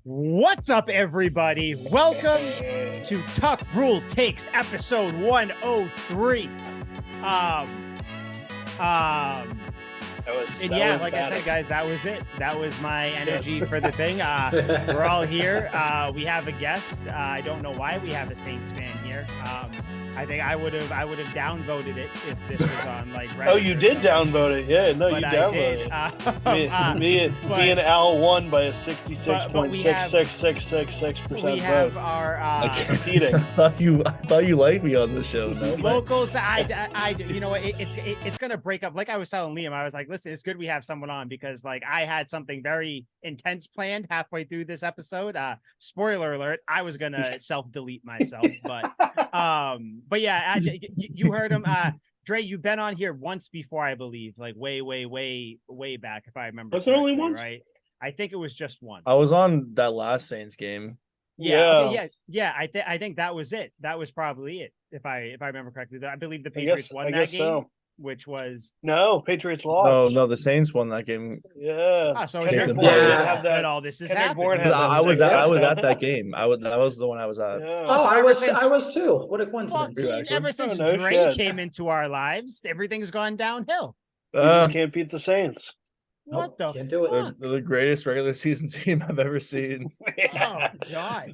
What's up, everybody? Welcome to Tuck Rule Takes, episode 103. And yeah, like I said, guys, that was it. That was my energy for the thing. We're all here. We have a guest. I don't know why we have a Saints fan here. I think I would have downvoted it if this was on like Reddit. Oh, you did downvote it. Yeah, no, but you downvoted it. Me and Al won by a 66.666666% vote. We have our competing. I thought you liked me on the show. No, locals. I you know, it's gonna break up. Like I was telling Liam, I was like, listen, it's good we have someone on because like I had something very intense planned halfway through this episode. Spoiler alert, I was gonna self-delete myself, but yeah, you heard him. Dre, you've been on here once before, I believe, like way back, if I remember. Was it only once? Right? I think it was just once. I was on that last Saints game. Yeah. I think that was it. That was probably it, if I remember correctly. I believe the Patriots won that game. So. Which was Patriots lost. No, the Saints won that game. Yeah. So your board have that all this is happening. I was at that game. That was the one I was at. Yeah. Oh, I was too. What a coincidence! Well, ever since Dre came into our lives, everything's gone downhill. You just can't beat the Saints. What the? Can't do it. They're the greatest regular season team I've ever seen. Oh God.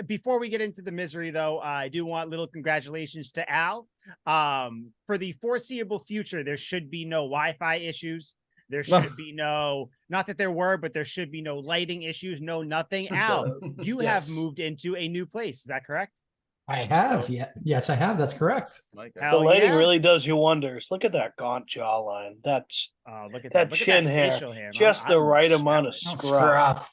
Before we get into the misery, though, I do want little congratulations to Al. For the foreseeable future, there should be no Wi-Fi issues. There should be not that there were, but there should be no lighting issues, no nothing. Al, you have moved into a new place. Is that correct? I have. Yeah. Yes, I have. That's correct. The lighting really does you wonders. Look at that gaunt jawline. That's look at that chin hair. Just the right amount of scruff.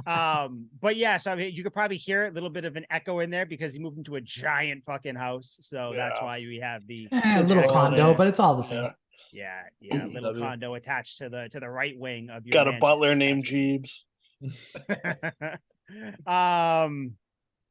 But yeah, so I mean, you could probably hear a little bit of an echo in there because he moved into a giant fucking house. So that's why we have the little condo, but it's all the same. Yeah, little condo attached to the right wing of your got a butler named Jeeves.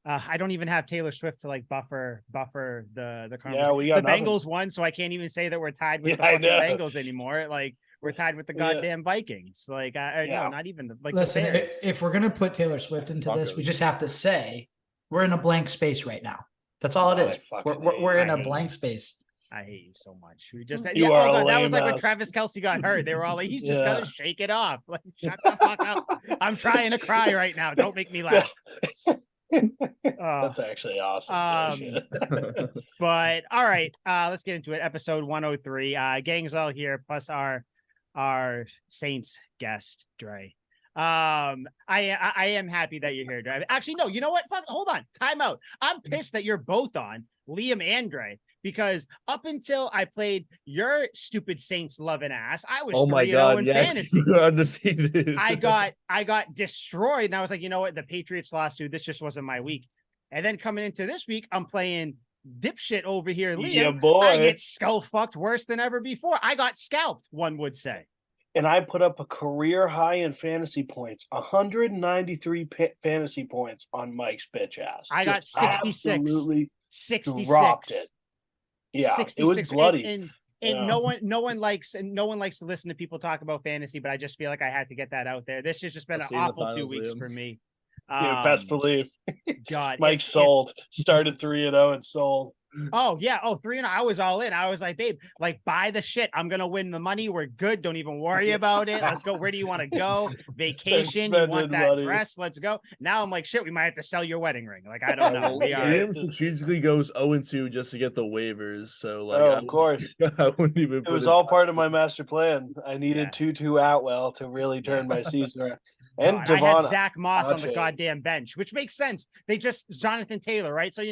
I don't even have Taylor Swift to like buffer the conversation. Yeah, we got the Bengals won, so I can't even say that we're tied with the Bengals anymore. Like we're tied with the goddamn Vikings. Like no, not even the Listen, the Bears. If we're gonna put Taylor Swift into this, we just have to say we're in a blank space right now. That's all it is. We're in a blank space. I hate you so much. We just that was like when Travis Kelce got hurt. They were all like, he's just gotta shake it off. Like, shut the fuck up. I'm trying to cry right now. Don't make me laugh. That's actually awesome. But all right, let's get into it. Episode 103. Gang's all here, plus our Saints guest, Dre. I am happy that you're here, Dre. Actually, no, you know what? Hold on. Time out. I'm pissed that you're both on, Liam and Dre, because up until I played your stupid Saints loving ass, I was 3-0 in fantasy. You're undefeated. I got destroyed, and I was like, you know what? The Patriots lost to. This just wasn't my week. And then coming into this week, I'm playing dipshit over here, Liam. Yeah, boy. I get skull fucked worse than ever before. I got scalped, one would say. And I put up a career high in fantasy points, 193 fantasy points on Mike's bitch ass. I got 66. Absolutely 66. Dropped it. Yeah, 66. It was bloody. And no one likes to listen to people talk about fantasy, but I just feel like I had to get that out there. This has just been an awful 2 weeks for me. Best believe. God, Mike sold. Started 3-0 and sold. Oh yeah. 3-0. I was all in. I was like, babe, like buy the shit. I'm gonna win the money. We're good. Don't even worry about it. Let's go. Where do you want to go? Vacation. You want that money. Dress? Let's go. Now I'm like, shit. We might have to sell your wedding ring. Like I don't know. Liam strategically goes 0-2 just to get the waivers. So like, of course, I wouldn't even. It was all part of my master plan. I needed Tutu Atwell to really turn my season around. And I had Zach Moss on the goddamn bench, which makes sense. They just Jonathan Taylor, right? So I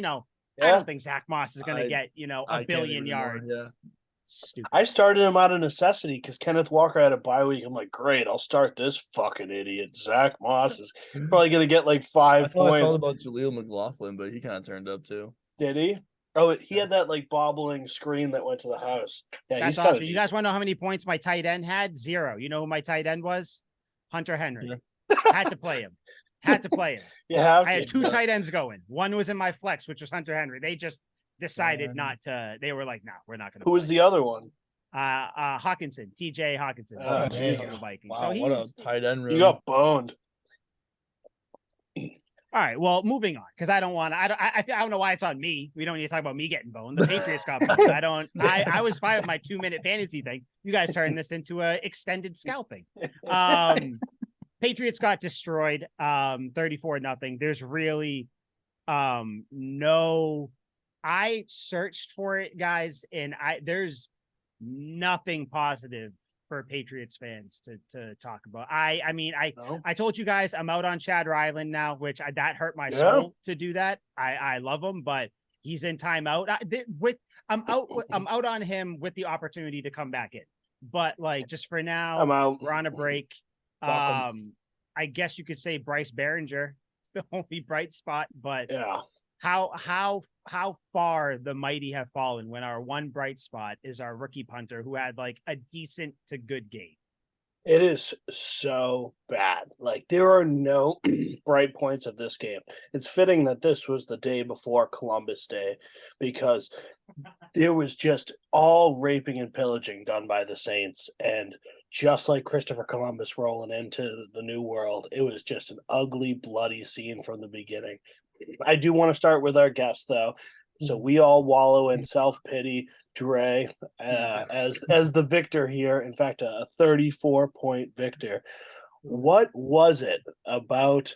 don't think Zach Moss is going to get, a billion yards. Stupid. I started him out of necessity because Kenneth Walker had a bye week. I'm like, great, I'll start this fucking idiot. Zach Moss is probably going to get like 5 points. I thought about Jaleel McLaughlin, but he kind of turned up too. Did he? Oh, he had that like bobbling screen that went to the house. Yeah, that's awesome. You guys want to know how many points my tight end had? 0. You know who my tight end was? Hunter Henry. Had to play him. I had 2 tight ends going. One was in my flex, which was Hunter Henry. They just decided not to. They were like, "No, we're not going to." Who was the other one? Hawkinson, TJ Hawkinson Oh, from geez. the Vikings. Wow, So what a he's tight end room. You got boned. all right. Well, moving on because I don't want. I don't know why it's on me. We don't need to talk about me getting boned. The Patriots got boned. I don't. I was fine with my 2-minute fantasy thing. You guys turned this into a extended scalping. Patriots got destroyed. 34-0. There's really no. I searched for it, guys, and there's nothing positive for Patriots fans to talk about. I mean, I told you guys I'm out on Chad Ryland now, which that hurt my soul to do that. I love him, but he's in timeout. I'm out on him with the opportunity to come back in. But like just for now, I'm out. we're on a break. I guess you could say Bryce Behringer is the only bright spot, but yeah. How far the mighty have fallen when our one bright spot is our rookie punter who had like a decent to good game. It is so bad. Like there are no bright points of this game. It's fitting that this was the day before Columbus Day because there was just all raping and pillaging done by the Saints. And just like Christopher Columbus rolling into the new world, it was just an ugly, bloody scene from the beginning. I do want to start with our guest, though. So we all wallow in self-pity. Dre, as the victor here, in fact, a 34-point victor. What was it about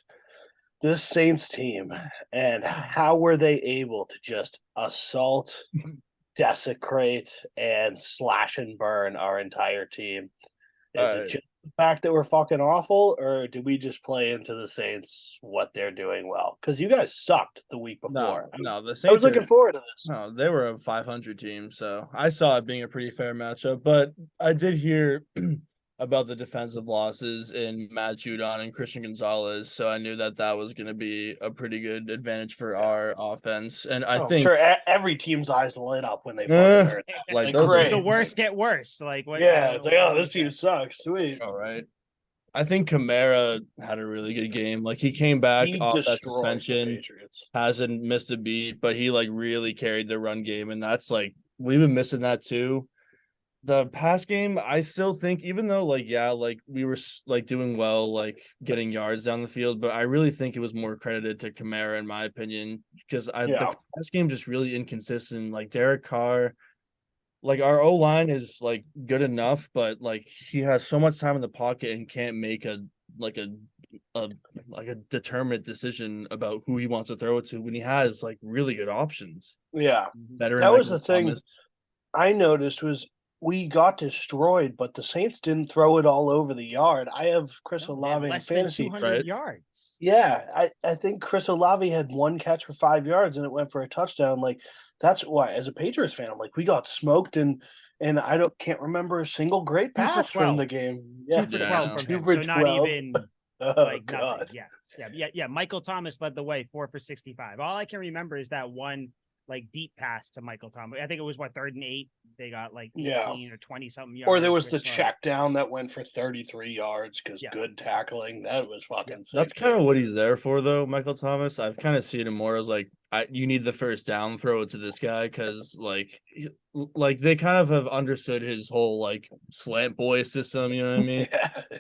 this Saints team, and how were they able to just assault, desecrate, and slash and burn our entire team? Is it just the fact that we're fucking awful, or do we just play into the Saints what they're doing well? Because you guys sucked the week before. No, the Saints I was looking forward to this. No, they were a 500 team, so I saw it being a pretty fair matchup. But I did hear about the defensive losses in Matt Judon and Christian Gonzalez, so I knew that was going to be a pretty good advantage for our offense. And I think sure every team's eyes lit up when they fucking heard that. like great. The worst get worse. Like what? Yeah, it's like, oh, this team sucks. Sweet. All right. I think Kamara had a really good game. Like he came back off that suspension, hasn't missed a beat, but he like really carried the run game, and that's like we've been missing that too. The pass game, I still think, even though like we were like doing well, like getting yards down the field, but I really think it was more credited to Kamara in my opinion because the pass game just really inconsistent. Like Derek Carr. Like our O line is like good enough, but like he has so much time in the pocket and can't make a determined decision about who he wants to throw it to when he has like really good options. Yeah, better. That was the thing I noticed was we got destroyed, but the Saints didn't throw it all over the yard. I have Chris Olave in fantasy. 200 yards. Yeah, I think Chris Olave had one catch for 5 yards and it went for a touchdown. Like that's why, as a Patriots fan, I'm like, we got smoked and I can't remember a single great pass from the game. Yeah, 2 for 12 from him. So 12. Not even like God. Nothing. Yeah. Michael Thomas led the way 4 for 65. All I can remember is that one like deep pass to Michael Thomas. I think it was 3rd and 8. They got like 18 or 20 something yards. Or there was the check down that went for 33 yards because good tackling. That was fucking sick. That's kind of what he's there for, though, Michael Thomas. I've kind of seen him more as like, you need the first down, throw it to this guy because like they kind of have understood his whole like slant boy system. You know what I mean?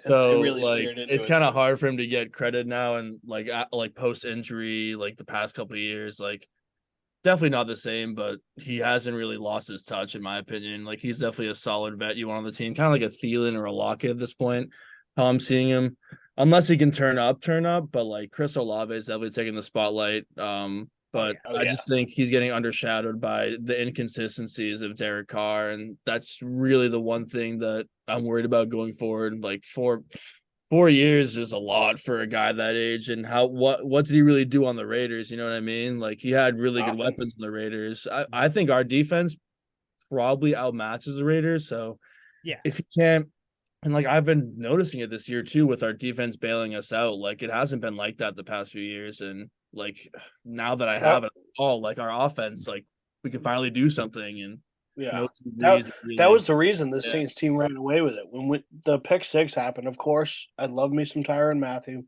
So really like it's kind of hard for him to get credit now and like post injury, like the past couple of years, like. Definitely not the same, but he hasn't really lost his touch, in my opinion. Like he's definitely a solid vet you want on the team, kind of like a Thielen or a Lockett at this point. How I'm seeing him, unless he can turn up. But like Chris Olave is definitely taking the spotlight. But I just think he's getting undershadowed by the inconsistencies of Derek Carr, and that's really the one thing that I'm worried about going forward. Like 4 years is a lot for a guy that age, and what did he really do on the Raiders? You know what I mean? Like he had really good weapons in the Raiders. I think our defense probably outmatches the Raiders. So if he can't, and like I've been noticing it this year too with our defense bailing us out. Like it hasn't been like that the past few years, and like now that I have it all, like our offense, like we can finally do something and. Yeah, that was the reason the Saints team ran away with it. When the pick 6 happened, of course, I love me some Tyrann Mathieu.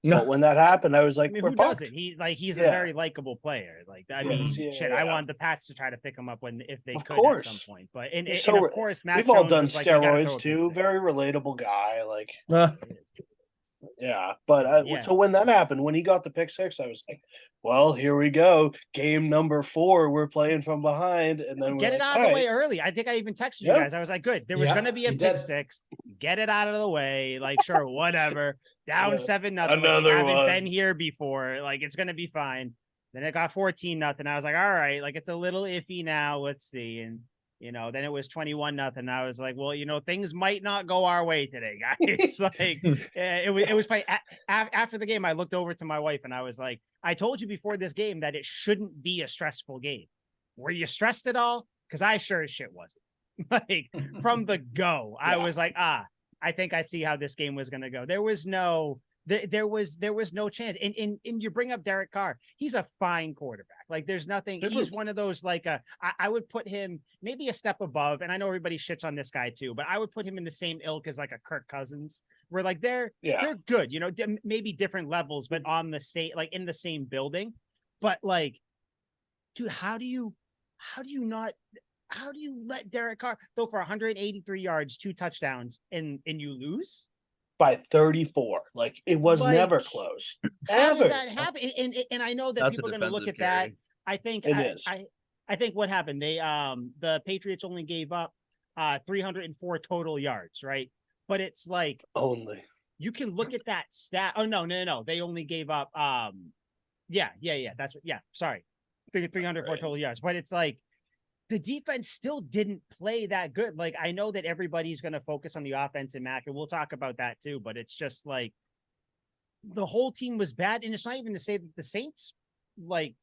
But when that happened, I was like, I mean, we're who fucked. doesn't? He's a Yeah. very likable player. Like, I mean, shit, I wanted the Pats to try to pick him up if they could at some point. But and of course, Matt we've all Jones done was like, "You gotta throw steroids a too. pick Very relatable guy. Like, yeah. Yeah. So when that happened, when he got the pick six, I was like, well, here we go. Game number 4. We're playing from behind, and then get it out of the way early. I think I even texted you guys. I was like, good. There was going to be a pick six. Get it out of the way. Like, sure, whatever. Down 7-0. Like, we haven't been here before. Like, it's going to be fine. Then it got 14-0. I was like, all right, like it's a little iffy now. Let's see. And then it was 21-0. I was like, well, things might not go our way today, guys. Like, it was funny. After the game, I looked over to my wife and I was like, I told you before this game that it shouldn't be a stressful game. Were you stressed at all? Because I sure as shit wasn't. Like from the go, I was like, I think I see how this game was going to go. There was no chance. And you bring up Derek Carr. He's a fine quarterback. Like there's nothing. He's one of those like I would put him maybe a step above. And I know everybody shits on this guy too, but I would put him in the same ilk as like a Kirk Cousins, where like they're good. Maybe different levels, but on the same like in the same building. But like, dude, how do you let Derek Carr throw for 183 yards, 2 touchdowns, and you lose? By 34. Like it was never close. How does that happen? And I know that That's people are going to look at carry. that. I think it is. I think what happened, the Patriots only gave up 304 total yards, right? But it's like only you can look at that stat. Oh no. They only gave up sorry. 304 total yards. But it's like the defense still didn't play that good. Like, I know that everybody's going to focus on the offense and Mac, and we'll talk about that too, but it's just like the whole team was bad. And it's not even to say that the Saints like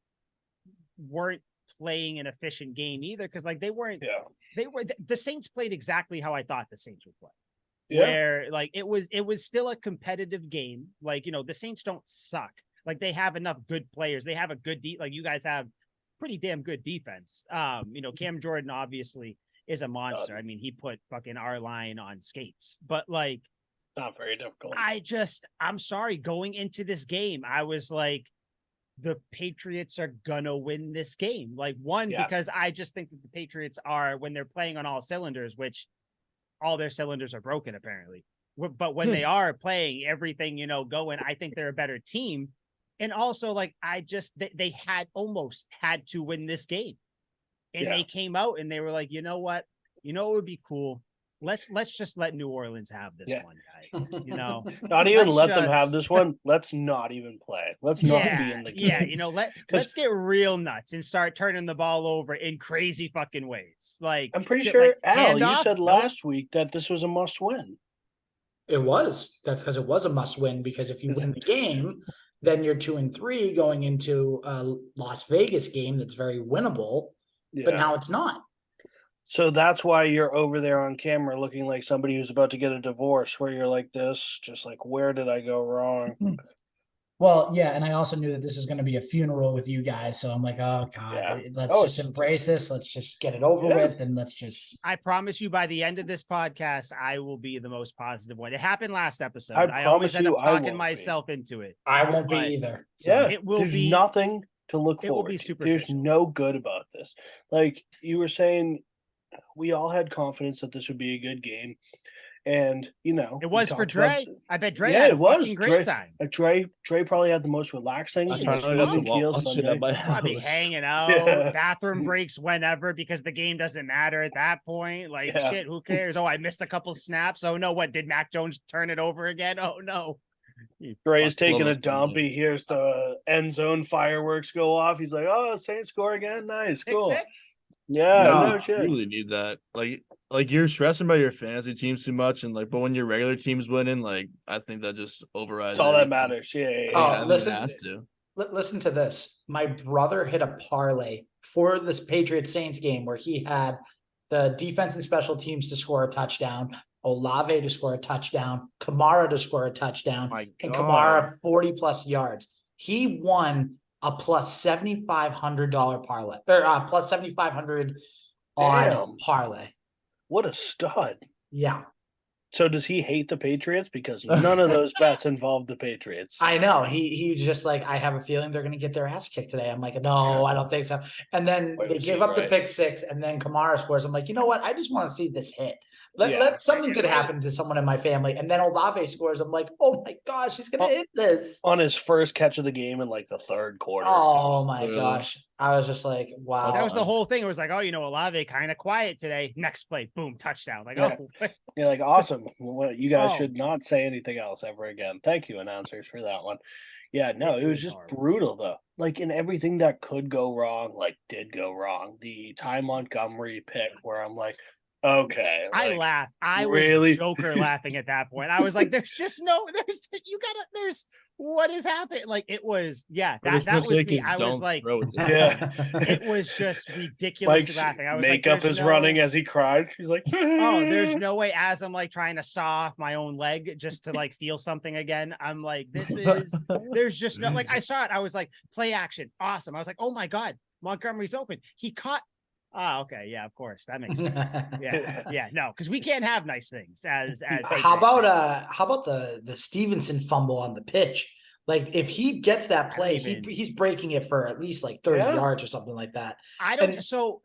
weren't playing an efficient game either. Cause like the Saints played exactly how I thought the Saints would play. Yeah. Where like it was still a competitive game. Like, the Saints don't suck. Like they have enough good players. They have a good like you guys have pretty damn good defense. Cam Jordan obviously is a monster. I mean, he put fucking our line on skates, but like, not very difficult. I'm sorry, going into this game, I was like, the Patriots are gonna win this game. Like because I just think that the Patriots are, when they're playing on all cylinders, which all their cylinders are broken apparently. But when they are playing everything, going, I think they're a better team. And also, like, they almost had to win this game. And they came out and they were like, you know what? It would be cool. Let's just let New Orleans have this one, guys. Not even let them have this one. Let's not even play. Let's not be in the game. Let's get real nuts and start turning the ball over in crazy fucking ways. Like, I'm pretty sure, Al, you said last week that this was a must win. It was. That's because it was a must win, because if you win the game, then you're 2-3 going into a Las Vegas game that's very winnable, but now it's not. So that's why you're over there on camera looking like somebody who's about to get a divorce, where you're like this, just like, where did I go wrong? Well, yeah, and I also knew that this is going to be a funeral with you guys, so I'm like, oh God, let's just embrace this. Let's just get it over with, and let's just. I promise you, by the end of this podcast, I will be the most positive one. It happened last episode. I always end up talking myself into it. I won't be either. So it will be nothing to look forward to. There's no good about this. Like you were saying, we all had confidence that this would be a good game. And it was for Dre. I bet Dre had a fucking great time. Dre probably had the most relaxing. Probably hanging out, bathroom breaks whenever, because the game doesn't matter at that point. Like shit, who cares? Oh, I missed a couple snaps. Oh no, what did Mac Jones turn it over again? Oh no. Dre's taking a dump. He hears the end zone fireworks go off. He's like, "Oh, Saints score again! Nice, cool." 6-6? Yeah, no shit. You really need that. Like you're stressing about your fantasy teams too much, and but when your regular team's winning, like I think that just overrides. That's all that matters. Yeah. Oh, listen to this. My brother hit a parlay for this Patriots Saints game where he had the defense and special teams to score a touchdown, Olave to score a touchdown, Kamara to score a touchdown, and Kamara 40+ yards. He won a plus $7,500 parlay, or plus 7,500 on parlay. What a stud. Yeah. So does he hate the Patriots? Because none of those bets involved the Patriots. I know he was just like, I have a feeling they're going to get their ass kicked today. I'm like, no, I don't think so. And then Wait they and give see, up the right? pick six, and then Kamara scores. I'm like, you know what? I just want to see this hit. Let something good happen to someone in my family. And then Olave scores. I'm like, oh my gosh, he's going to hit this. On his first catch of the game in like the third quarter. Oh my Yeah. gosh. I was just like, wow. That was the whole thing. It was like, oh, Olave kind of quiet today. Next play, boom, touchdown. Like, Yeah. oh, You're like, awesome. Well, you guys Oh. should not say anything else ever again. Thank you, announcers, for that one. Yeah, no, it It was was just horrible. brutal though. Like in everything that could go wrong, like did go wrong. The Ty Montgomery pick where I'm like, okay. I like, laughed. I really? was Joker laughing at that point. I was like, there's what is happening? Like, it was, yeah, But his that was mistake me. is I was don't like, throw it to him. Yeah. it was just ridiculously Mike's laughing. I was like, makeup there's is running no, as he cried. She's like, oh, there's no way as I'm like trying to saw off my own leg just to like feel something again. I'm like, there's just no, like, I saw it. I was like, play action. Awesome. I was like, oh my God, Montgomery's open. He caught. Oh, okay. Yeah, of course. That makes sense. Yeah. No, because we can't have nice things as How about the Stevenson fumble on the pitch? Like if he gets that play, he's breaking it for at least like 30 yards or something like that. I don't. So,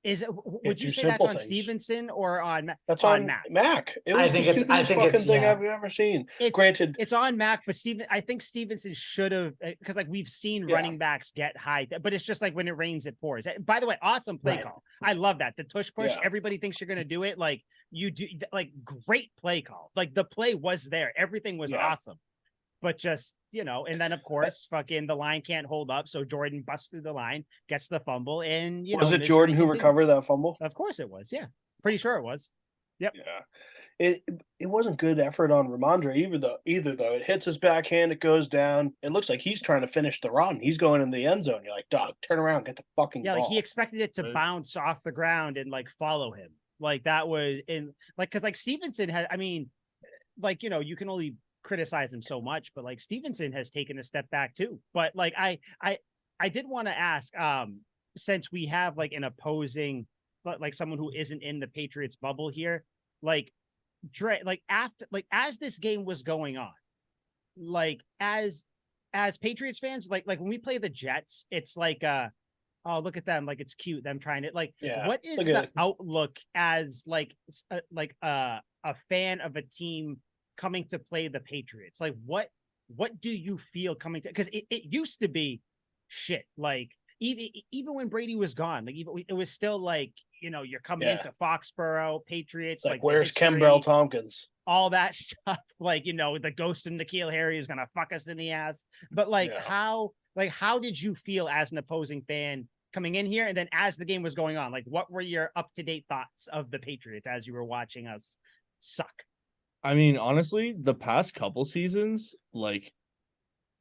is it? Would you do say that's simple on things. Stevenson or on? That's on Mac. It was the stupidest fucking thing I've ever seen. Granted, it's on Mac, but I think Stevenson should have, because like we've seen running backs get high, but it's just like when it rains, it pours. By the way, awesome play call. I love that. The tush push. Yeah. Everybody thinks you're gonna do it. Like you do. Like great play call. Like the play was there. Everything was awesome. But just, and then of course, fucking the line can't hold up. So Jordan busts through the line, gets the fumble, and was it Jordan who recovered that fumble? Of course it was. Yeah, pretty sure it was. Yep. Yeah. It wasn't good effort on Ramondre either though. It hits his backhand, it goes down. It looks like he's trying to finish the run. He's going in the end zone. You're like, dog, turn around, get the fucking ball. Like he expected it to bounce off the ground and like follow him. Like that was because like Stevenson had, I mean, like, you can only criticize him so much, but like Stevenson has taken a step back too. But like I did want to ask, since we have like an opposing, but like someone who isn't in the Patriots bubble here, like Dre, like after, like as this game was going on, like as Patriots fans, like when we play the Jets, it's like oh, look at them, like it's cute, them trying to like, what is the outlook as like a fan of a team coming to play the Patriots? Like what do you feel coming to, because it used to be shit, like even when Brady was gone, like even it was still like, you're coming into Foxborough, Patriots, like where's Kembrell Tompkins, all that stuff, like the ghost of N'Keal Harry is gonna fuck us in the ass. But like how did you feel as an opposing fan coming in here, and then as the game was going on, like what were your up-to-date thoughts of the Patriots as you were watching us suck? I mean, honestly, the past couple seasons, like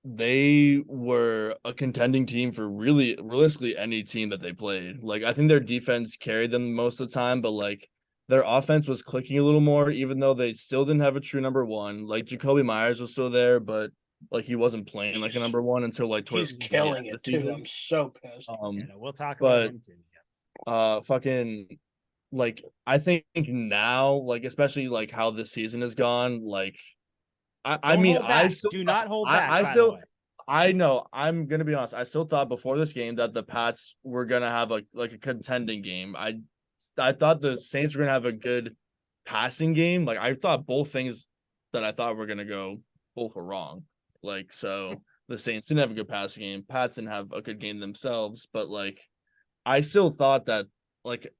they were a contending team for really realistically any team that they played. Like I think their defense carried them most of the time, but like their offense was clicking a little more, even though they still didn't have a true number one. Like Jacoby Myers was still there, but like he wasn't playing like a number one until like he's killing it too. I'm so pissed. We'll talk about him too. Fucking like I think now, like especially like how this season has gone, like I mean, I still do not hold back. I know, I'm gonna be honest. I still thought before this game that the Pats were gonna have a contending game. I thought the Saints were gonna have a good passing game. Like I thought both things that I thought were gonna go, both were wrong. Like so, the Saints didn't have a good passing game. Pats didn't have a good game themselves. But like, I still thought that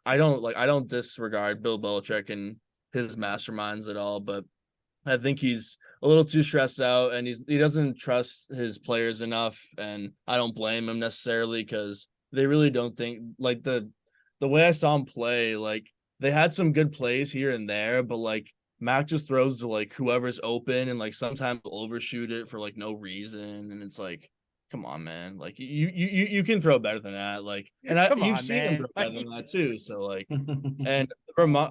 I don't disregard Bill Belichick and his masterminds at all, but I think he's a little too stressed out and he doesn't trust his players enough, and I don't blame him necessarily because they really don't think like the way I saw him play, like they had some good plays here and there, but like Mac just throws to like whoever's open and like sometimes overshoot it for like no reason, and it's like, come on, man, like you can throw better than that, like, and you've seen him throw better than that too. So like, and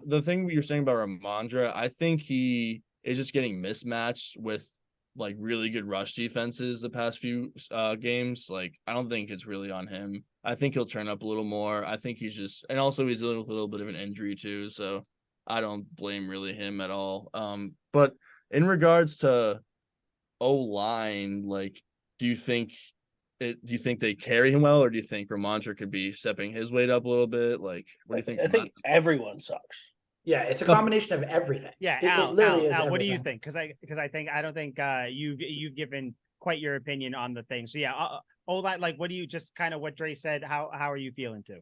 the thing you're saying about Ramondre, I think he is just getting mismatched with like really good rush defenses the past few games. Like I don't think it's really on him. I think he'll turn up a little more. I think he's just, and also he's a little bit of an injury too. So I don't blame really him at all. But in regards to O-line, like, do you think they carry him well, or do you think Ramondre could be stepping his weight up a little bit? Like, what do you think? I think everyone sucks. Yeah, it's a combination of everything. Yeah, It literally is. Al, what do you everything. think? Because I don't think you've given quite your opinion on the thing. So yeah, O-line, like, what do you just kind of what Dre said? How are you feeling too?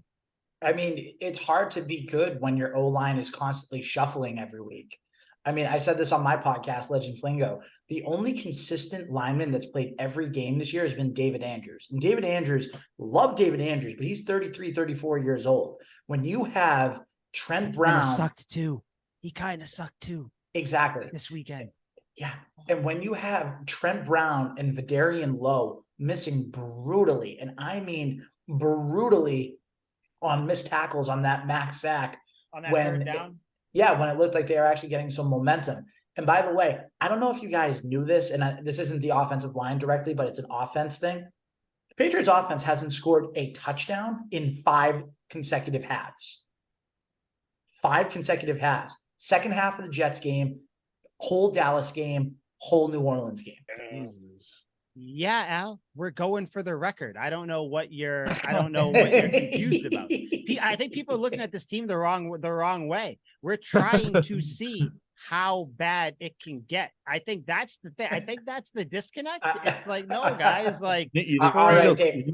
I mean, it's hard to be good when your O-line is constantly shuffling every week. I mean, I said this on my podcast, Legends Lingo. The only consistent lineman that's played every game this year has been David Andrews. And David Andrews, love David Andrews, but he's 33, 34 years old. When you have Trent Brown. He kind of sucked too. Exactly. This weekend. Yeah. And when you have Trent Brown and Vidarian Lowe missing brutally, and I mean brutally, on missed tackles on that max sack on that third down. When it looked like they were actually getting some momentum. And by the way, I don't know if you guys knew this, and this isn't the offensive line directly, but it's an offense thing. The Patriots offense hasn't scored a touchdown in 5 consecutive halves. 5 consecutive halves. Second half of the Jets game, whole Dallas game, whole New Orleans game. Jesus. Yeah, Al, we're going for the record. I don't know what you're confused about. I think people are looking at this team the wrong way. We're trying to see how bad it can get. I think that's the thing. I think that's the disconnect. It's like, no, guys, like all right, Dave,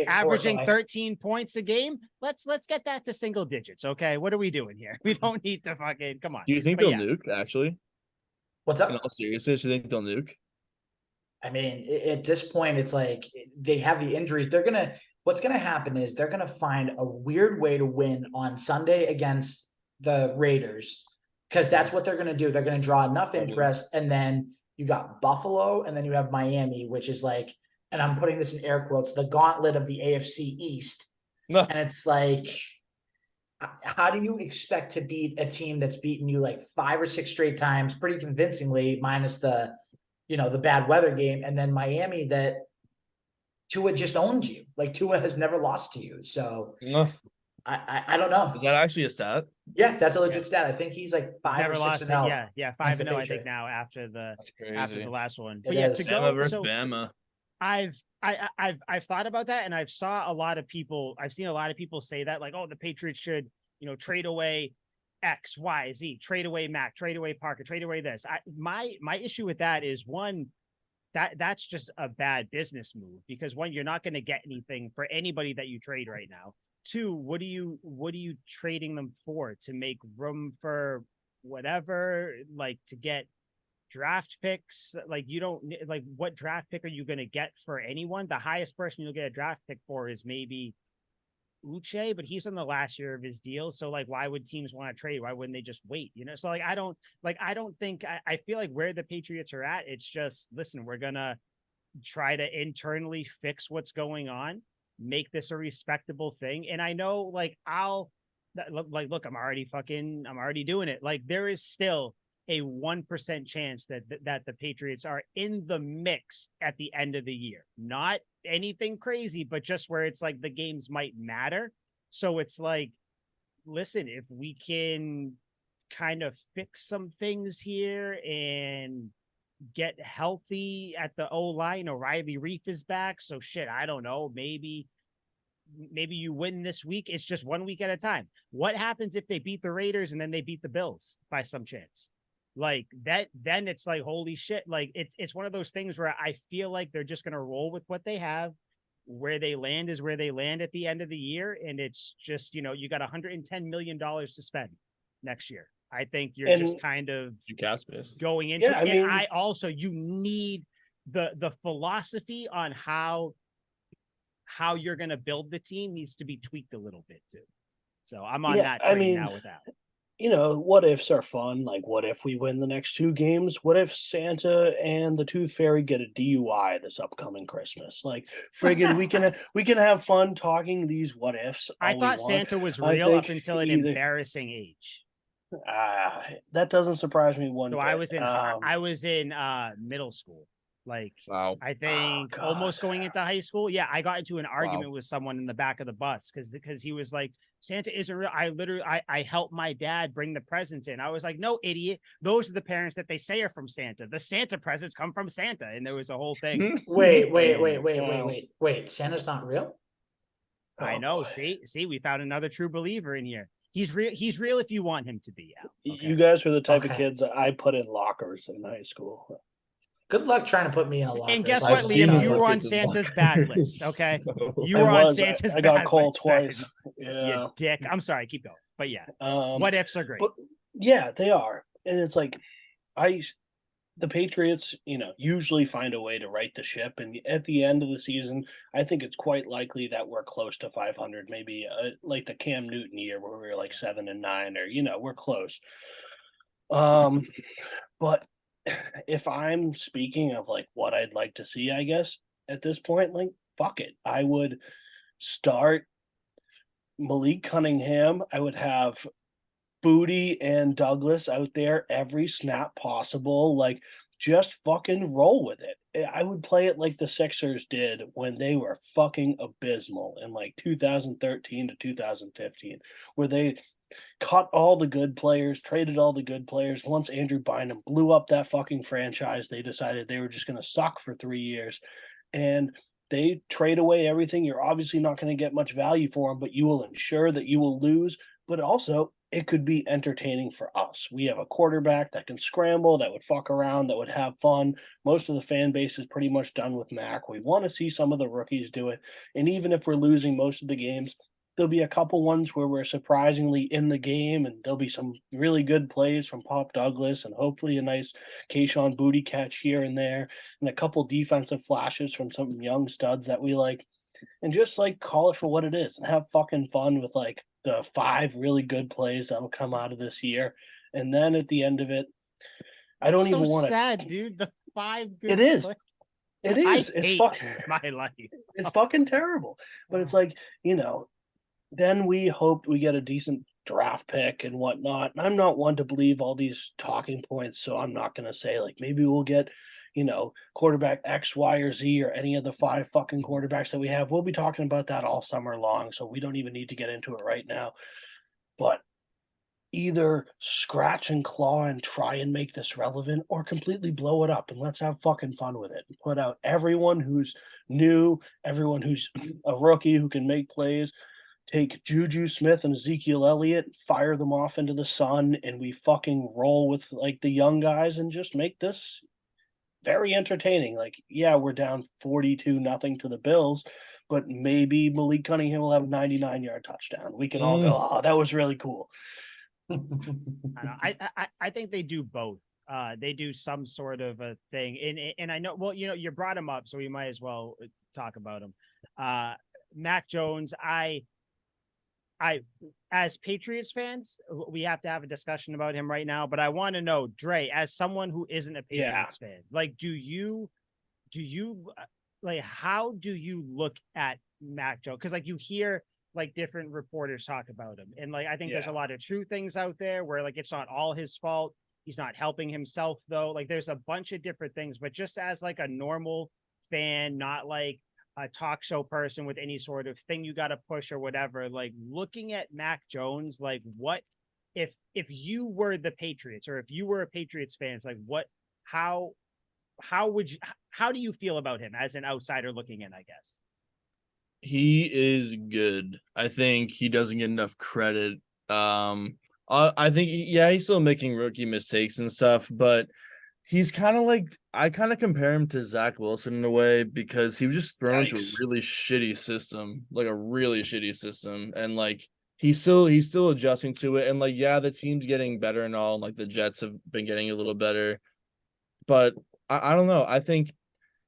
averaging 13 points a game. Let's get that to single digits. Okay, what are we doing here? We don't need to fucking come on. Do you think they'll nuke? Actually, what's up? In all seriousness, you think they'll nuke? I mean, at this point, it's like they have the injuries. What's going to happen is they're going to find a weird way to win on Sunday against the Raiders, because that's what they're going to do. They're going to draw enough interest. And then you got Buffalo, and then you have Miami, which is like, and I'm putting this in air quotes, the gauntlet of the AFC East. No. And it's like, how do you expect to beat a team that's beaten you like 5 or 6 straight times pretty convincingly, minus the bad weather game, and then Miami that Tua just owns you. Like, Tua has never lost to you. So I don't know. Is that actually a stat? Yeah, that's a legit stat. I think he's like 5 or 6-0. Yeah, 5-0. I think now after the last one. But yeah, to go versus Bama. I've thought about that, and I've seen a lot of people say that, like, oh, the Patriots should, trade away X, Y, Z, trade away Mac, trade away Parker, trade away this. My issue with that is, one, that's just a bad business move, because one, you're not going to get anything for anybody that you trade right now. 2, what are you trading them for? To make room for whatever, like to get draft picks? Like, you don't, like, what draft pick are you going to get for anyone? The highest person you'll get a draft pick for is maybe Uche, but he's on the last year of his deal. So like, why would teams want to trade? Why wouldn't they just wait? So like, I feel like where the Patriots are at, it's just, listen, we're going to try to internally fix what's going on, make this a respectable thing. And I know, like, look, I'm already doing it. Like, there is still a 1% chance that the Patriots are in the mix at the end of the year. Not anything crazy, but just where it's like the games might matter. So it's like, listen, if we can kind of fix some things here and get healthy at the O-line, O'Reilly Reef is back. So shit, I don't know, maybe you win this week. It's just 1 week at a time. What happens if they beat the Raiders and then they beat the Bills by some chance? Like that, then it's like, holy shit. Like, it's one of those things where I feel like they're just going to roll with what they have. Where they land is where they land at the end of the year. And it's just, you got $110 million to spend next year. I think you're just kind of going into it. And I also, you need the philosophy on how you're going to build the team needs to be tweaked a little bit too. So I'm on that train now with that. What ifs are fun. Like, what if we win the next 2 games? What if Santa and the Tooth Fairy get a DUI this upcoming Christmas? Like, friggin', we can have fun talking these what ifs. I thought Santa was real up until an embarrassing age. That doesn't surprise me one bit. I was in middle school. Like, Wow. I think God. almost going into high school. Yeah, I got into an argument Wow. with someone in the back of the bus because he was like, Santa isn't real. I helped my dad bring the presents in. I was like, no, idiot. Those are the parents that they say are from Santa. The Santa presents come from Santa. And there was a whole thing. Wait. Santa's not real? I Oh, know. boy. See, we found another true believer in here. He's real. He's real if you want him to be. Al. You guys were the type of Okay. kids that I put in lockers in high school. Good luck trying to put me in a locker. And guess so I what, I've can seen Liam? tell him You look were at on the Santa's bad list. lockers. Okay, So- you I were on was. Santa's I got bad called list. twice. You Yeah. dick. I'm sorry. Keep going. But yeah, Um, what ifs are great. but yeah, they are, and it's like the Patriots, usually find a way to right the ship, and at the end of the season, I think it's quite likely that we're close to 500, maybe like the Cam Newton year where we were like 7-9, or we're close. But if I'm speaking of like what I'd like to see, I guess at this point, like fuck it, I would start Malik Cunningham. I would have Booty and Douglas out there every snap possible. Like, just fucking roll with it. I would play it like the Sixers did when they were fucking abysmal in like 2013 to 2015, where they cut all the good players, traded all the good players. Once Andrew Bynum blew up that fucking franchise, they decided they were just going to suck for 3 years. And they trade away everything. You're obviously not going to get much value for them, but you will ensure that you will lose. But also, it could be entertaining for us. We have a quarterback that can scramble, that would fuck around, that would have fun. Most of the fan base is pretty much done with Mac. We want to see some of the rookies do it. And even if we're losing most of the games, there'll be a couple ones where we're surprisingly in the game, and there'll be some really good plays from Pop Douglas, and hopefully a nice Keyshawn Booty catch here and there, and a couple defensive flashes from some young studs that we like, and just like call it for what it is and have fucking fun with like the 5 really good plays that will come out of this year. And then at the end of it, I don't so even want to. sad, dude. The 5 good. It is. Play- It is. I It's hate fucking. my life. It's fucking terrible. But it's like, then we hope we get a decent draft pick and whatnot. And I'm not one to believe all these talking points, so I'm not going to say like maybe we'll get, quarterback X, Y, or Z, or any of the 5 fucking quarterbacks that we have. We'll be talking about that all summer long, so we don't even need to get into it right now. But either scratch and claw and try and make this relevant, or completely blow it up and let's have fucking fun with it. Put out everyone who's new, everyone who's a rookie who can make plays. Take Juju Smith and Ezekiel Elliott, fire them off into the sun, and we fucking roll with like the young guys and just make this very entertaining. Like, yeah, we're down 42-0 to the Bills, but maybe Malik Cunningham will have a 99-yard touchdown. We can all go, oh, that was really cool. I think they do both. They do some sort of a thing, and I know. Well, you brought him up, so we might as well talk about him. Mac Jones. As Patriots fans, we have to have a discussion about him right now. But I want to know, Dre, as someone who isn't a Patriots fan, like, do you like, how do you look at Mac Jones? Because like you hear like different reporters talk about him, and like I think there's a lot of true things out there where like it's not all his fault. He's not helping himself though. Like there's a bunch of different things, but just as like a normal fan, not like a talk show person with any sort of thing you got to push or whatever, like looking at Mac Jones, like what if you were the Patriots, or if you were a Patriots fans, like how do you feel about him as an outsider looking in, I guess? He is good. I think he doesn't get enough credit. I think he's still making rookie mistakes and stuff, but he's kind of like, I kind of compare him to Zach Wilson in a way, because he was just thrown into a really shitty system, like a really shitty system, and like he's still adjusting to it. And like, yeah, the team's getting better and all, and like the Jets have been getting a little better, but I don't know. I think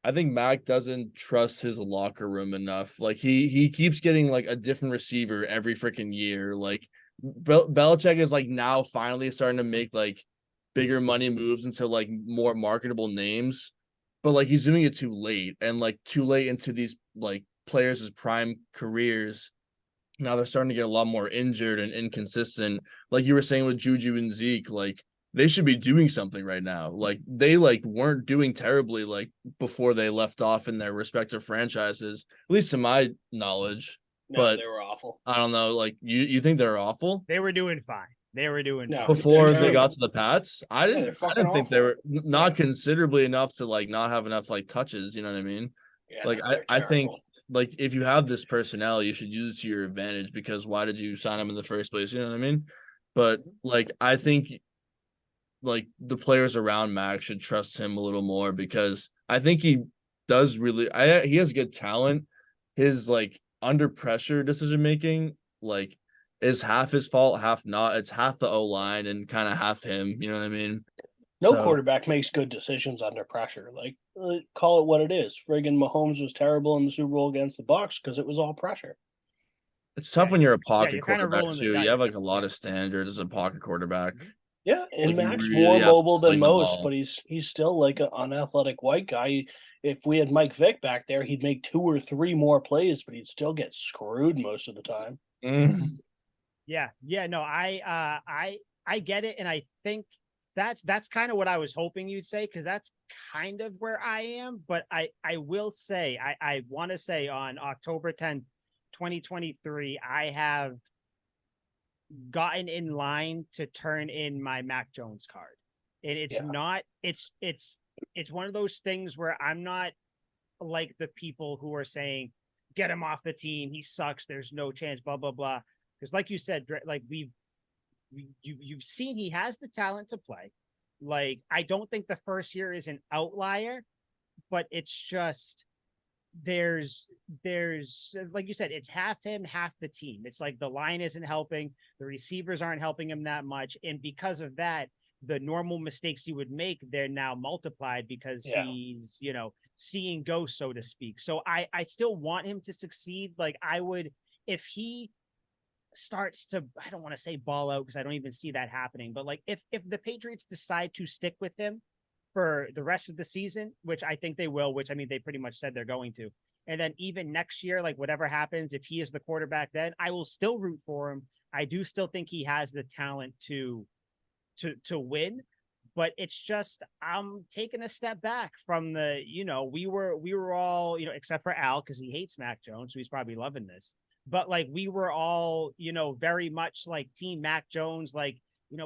Mac doesn't trust his locker room enough. Like he keeps getting like a different receiver every freaking year. Like Belichick is like now finally starting to make like bigger money moves into like more marketable names, but like he's doing it too late, and like too late into these like players' prime careers. Now they're starting to get a lot more injured and inconsistent. Like you were saying with Juju and Zeke, like they should be doing something right now. Like they like weren't doing terribly like before they left off in their respective franchises, at least to my knowledge. No, But they were awful. I don't know. Like you think they're awful They were doing fine. They were doing No. fine. before they're they got terrible. to the Pats? I they're didn't. I fucking didn't think they awful. were not considerably enough to like not have enough like touches. You know what I mean? Yeah, Like no, they're I think terrible. like if you have this personnel, you should use it to your advantage because why did you sign him in the first place? You know what I mean? But like I think like the players around Max should trust him a little more because I think he does really he has good talent. His like under pressure decision making like is half his fault, half not. It's half the O line and kind of half him. You know what I mean? No So quarterback makes good decisions under pressure. Like, call it what it is. Friggin' Mahomes was terrible in the Super Bowl against the Bucks because it was all pressure. it's tough Yeah, when you're a yeah, pocket you're kind of quarterback rolling the too. You have like a dice. lot of standards as a pocket quarterback. Yeah, and Like you Mac's really more have to mobile than sling the most, ball. but he's still like an unathletic white guy. If we had Mike Vick back there, he'd make 2 or 3 more plays, but he'd still get screwed most of the time. Mm. Yeah, no, I get it, and I think that's kind of what I was hoping you'd say, because that's kind of where I am. But I will say, I want to say on October 10th, 2023, I have gotten in line to turn in my Mac Jones card. And it's Yeah. not, it's one of those things where I'm not like the people who are saying, get him off the team, he sucks, there's no chance, blah, blah, blah. Because like you said, like you've seen he has the talent to play. Like, I don't think the first year is an outlier, but it's just there's like you said, it's half him, half the team. It's like the line isn't helping, the receivers aren't helping him that much, and because of that, the normal mistakes he would make, they're now multiplied because Yeah. he's, seeing ghosts, so to speak. So I still want him to succeed. Like, I would, if he starts to, I don't want to say ball out because I don't even see that happening, but like if the Patriots decide to stick with him for the rest of the season, which I think they will, which I mean, they pretty much said they're going to. And then even next year, like whatever happens, if he is the quarterback, then I will still root for him. I do still think he has the talent to win, but it's just I'm taking a step back from the, we were all, except for Al, because he hates Mac Jones, so he's probably loving this. But like we were all, very much like Team Mac Jones, like,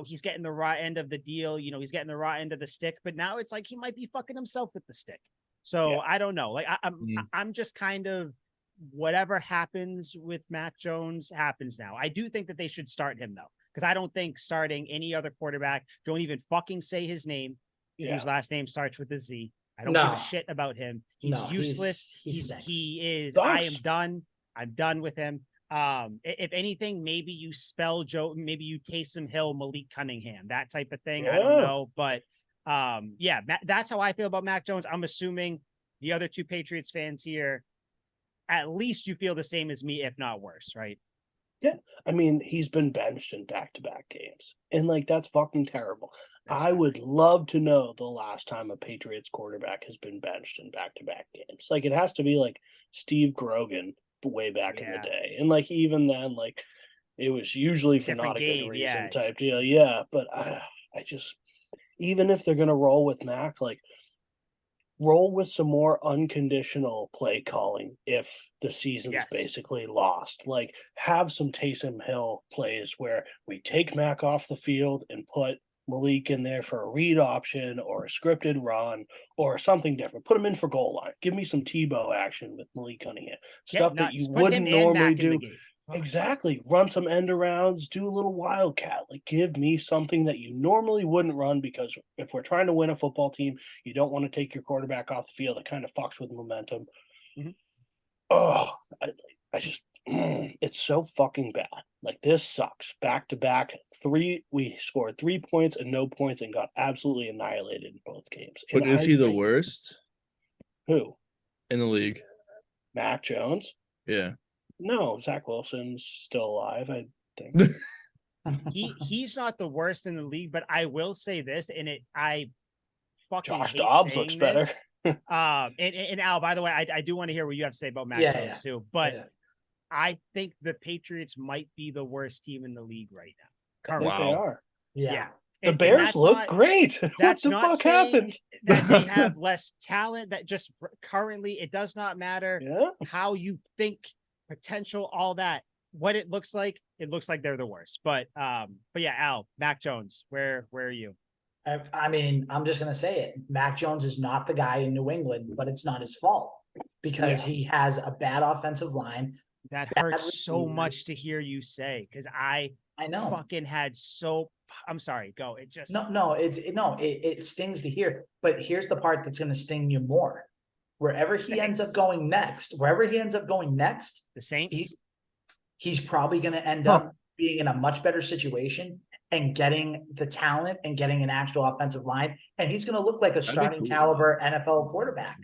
he's getting the raw end of the deal, he's getting the raw end of the stick, but now it's like he might be fucking himself with the stick. So Yeah. I don't know. Like Mm. I'm just kind of, whatever happens with Mac Jones happens now. I do think that they should start him though, because I don't think starting any other quarterback, don't even fucking say his name, Yeah. whose last name starts with a Z. I don't No. give a shit about him. He's No, useless. he stinks. He is. Sucks. I am done. I'm done with him. If anything, maybe you spell Joe, maybe you Taysom Hill, Malik Cunningham, that type of thing. I don't Yeah. know, but yeah, that's how I feel about Mac Jones. I'm assuming the other two Patriots fans here, at least you feel the same as me, if not worse, right? I mean, he's been benched in back-to-back games, and like that's fucking terrible. That's I fair. would love to know the last time a Patriots quarterback has been benched in back-to-back games. Like it has to be like Steve Grogan way back in the Yeah. day, and like even then, like it was usually for Different not a game, good reason yeah. type deal. Yeah, but I just even if they're gonna roll with Mac, like roll with some more unconditional play calling if the season's Yes. basically lost. Like have some Taysom Hill plays where we take Mac off the field and put Malik in there for a read option or a scripted run or something different. Put him in for goal line. Give me some Tebow action with Malik Cunningham. Get Stuff that nuts. you Put wouldn't him and normally Mac in the do. game. Fuck. Exactly. Run some end arounds, do a little wildcat. Like give me something that you normally wouldn't run because if we're trying to win a football team, you don't want to take your quarterback off the field. It kind of fucks with momentum. Mhm. Oh, I just it's so fucking bad. Like this sucks. Back to back, we scored 3 points and no points and got absolutely annihilated in both games. But And is he the worst Who? in the league? Mac Jones? Yeah. No, Zach Wilson's still alive, I think. He's not the worst in the league, but I will say this, and I fucking Josh hate Dobbs saying looks better. this. And Al, by the way, I do want to hear what you have to say about Mac Yeah, Jones yeah. too. But Yeah. I think the Patriots might be the worst team in the league right now. I think they Wow. are. Yeah. Yeah. The And Bears that's look not, great. What that's the not fuck saying happened? that they have less talent. That just currently, it does not matter Yeah. how you think, potential, all that. What it looks like they're the worst. But yeah, Al, Mac Jones, where are you? I mean, I'm just gonna say it. Mac Jones is not the guy in New England, but it's not his fault because Yeah. he has a bad offensive line. That Bad hurts so receivers. much to hear you say, because I know. fucking had so. I'm sorry. Go. It just No, it stings to hear. But here's the part that's gonna sting you more. Wherever he ends up Thanks. going next, the Saints. he's probably gonna end Huh. up being in a much better situation and getting the talent and getting an actual offensive line, and he's going to look like a starting cool. caliber NFL quarterback.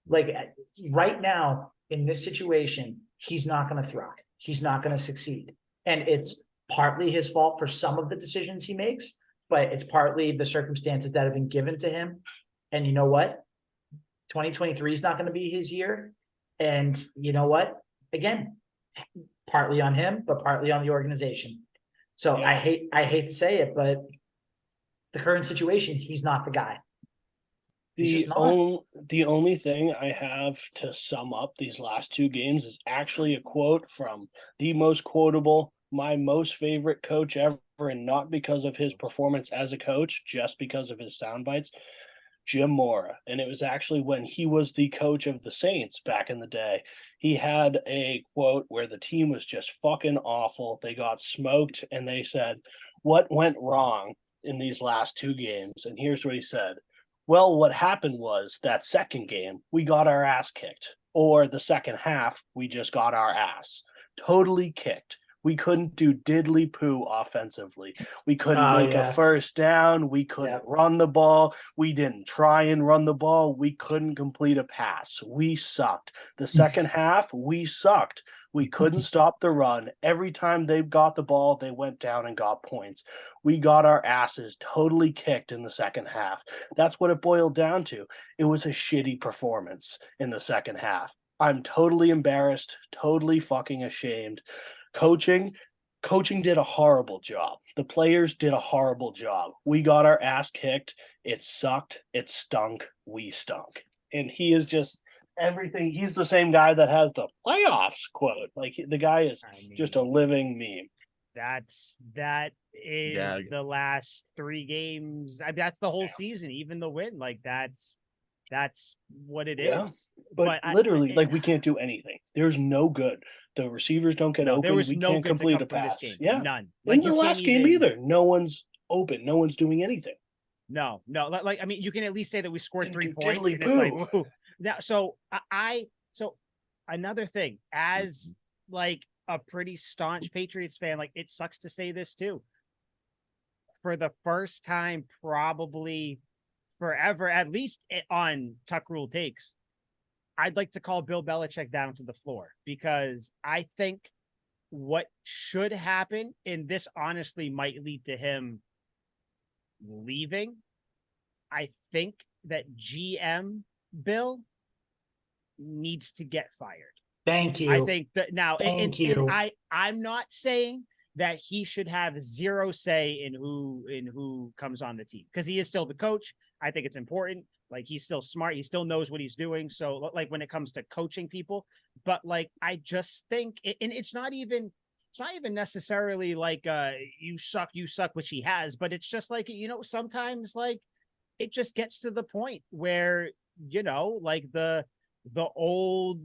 Like right now in this situation, he's not going to thrive. He's not going to succeed, and it's partly his fault for some of the decisions he makes, but it's partly the circumstances that have been given to him. And you know what? 2023 is not going to be his year, and you know what? Again, partly on him, but partly on the organization. So Yeah. I hate to say it, but the current situation, he's not the guy. He's just not. The only thing I have to sum up these last two games is actually a quote from the most quotable, my most favorite coach ever, and not because of his performance as a coach, just because of his sound bites. Jim Mora. And it was actually when he was the coach of the Saints back in the day. He had a quote where the team was just fucking awful. They got smoked, and they said, "What went wrong in these last two games?" And here's what he said. Well, what happened was that second game, we got our ass kicked. Or the second half, we just got our ass totally kicked. We couldn't do diddly poo offensively. We couldn't make a first down. We couldn't run the ball. We didn't try and run the ball. We couldn't complete a pass. We sucked. The second half, we sucked. We couldn't stop the run. Every time they got the ball, they went down and got points. We got our asses totally kicked in the second half. That's what it boiled down to. It was a shitty performance in the second half. I'm totally embarrassed, totally fucking ashamed. Coaching did a horrible job. The players did a horrible job. We got our ass kicked. It sucked. It stunk. We stunk. And he is just everything. He's the same guy that has the playoffs quote. Like the guy is just a living meme. That is the last three games. That's the whole season, even the win. Like that's what it is. But literally, we can't do anything. There's no good. The receivers don't get open. There was we no can't good complete a pass. Yeah, none. In the last game either. No one's open. No one's doing anything. No. I mean, you can at least say that we scored 3 points, and poo. it's like, ooh. Now, so another thing, as like a pretty staunch Patriots fan, like it sucks to say this too. For the first time, probably forever, at least on Tuck Rule Takes, I'd like to call Bill Belichick down to the floor, because I think what should happen, and this honestly might lead to him leaving, I think that GM Bill needs to get fired. Thank you. I think that now, Thank you. I'm not saying that he should have zero say in who comes on the team, because he is still the coach. I think it's important. Like, he's still smart. He still knows what he's doing. So, like, when it comes to coaching people, but like, I just think, and it's not even necessarily like, you suck, which he has, but it's just like, sometimes like it just gets to the point where, like the old,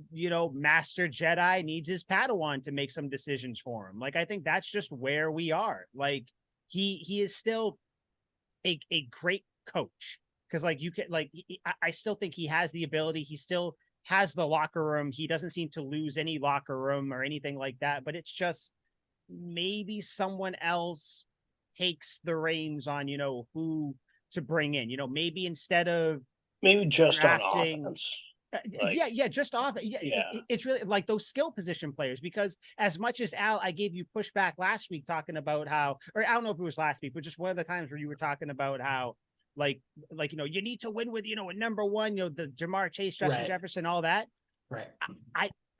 master Jedi needs his Padawan to make some decisions for him. Like, I think that's just where we are. Like, he is still a great coach. Because like you can I still think he has the ability. He still has the locker room. He doesn't seem to lose any locker room or anything like that. But it's just maybe someone else takes the reins on, who to bring in. Maybe instead of just drafting, on offense. Just off. It's really like those skill position players, because as much as Al, I gave you pushback last week talking about how, or I don't know if it was last week, but just one of the times where you were talking about how, like, you need to win with, a number one, the Jamar Chase, Justin Jefferson, all that. Right.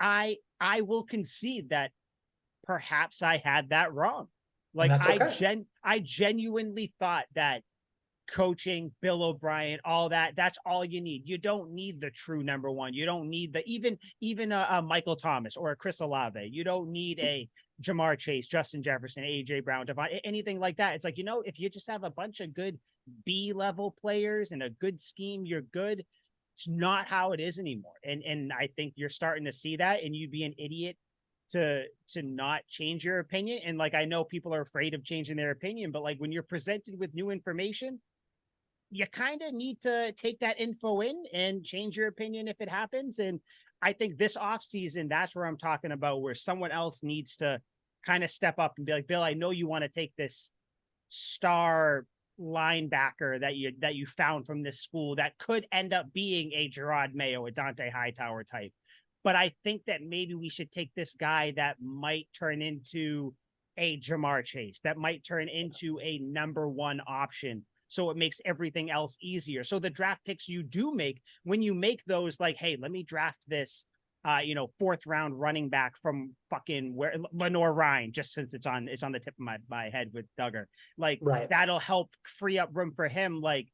I will concede that perhaps I had that wrong. Like, I genuinely thought that coaching, Bill O'Brien, all that's all you need. You don't need the true number one. You don't need the even a Michael Thomas or a Chris Olave. You don't need a Jamar Chase, Justin Jefferson, AJ Brown, Devon, anything like that. It's like, if you just have a bunch of good B-level players and a good scheme, you're good. It's not how it is anymore. And I think you're starting to see that, and you'd be an idiot to not change your opinion. And like, I know people are afraid of changing their opinion, but like when you're presented with new information, you kind of need to take that info in and change your opinion if it happens. And I think this offseason, that's where I'm talking about, where someone else needs to kind of step up and be like, Bill, I know you want to take this star linebacker that you found from this school that could end up being a Gerard Mayo, a Dante Hightower type. But I think that maybe we should take this guy that might turn into a Jamar Chase, that might turn into a number one option. So it makes everything else easier. So the draft picks you do make, when you make those, like, hey, let me draft this, fourth round running back from fucking where Lenore Ryan, just since it's on the tip of my head with Duggar, like Right. that'll help free up room for him. Like,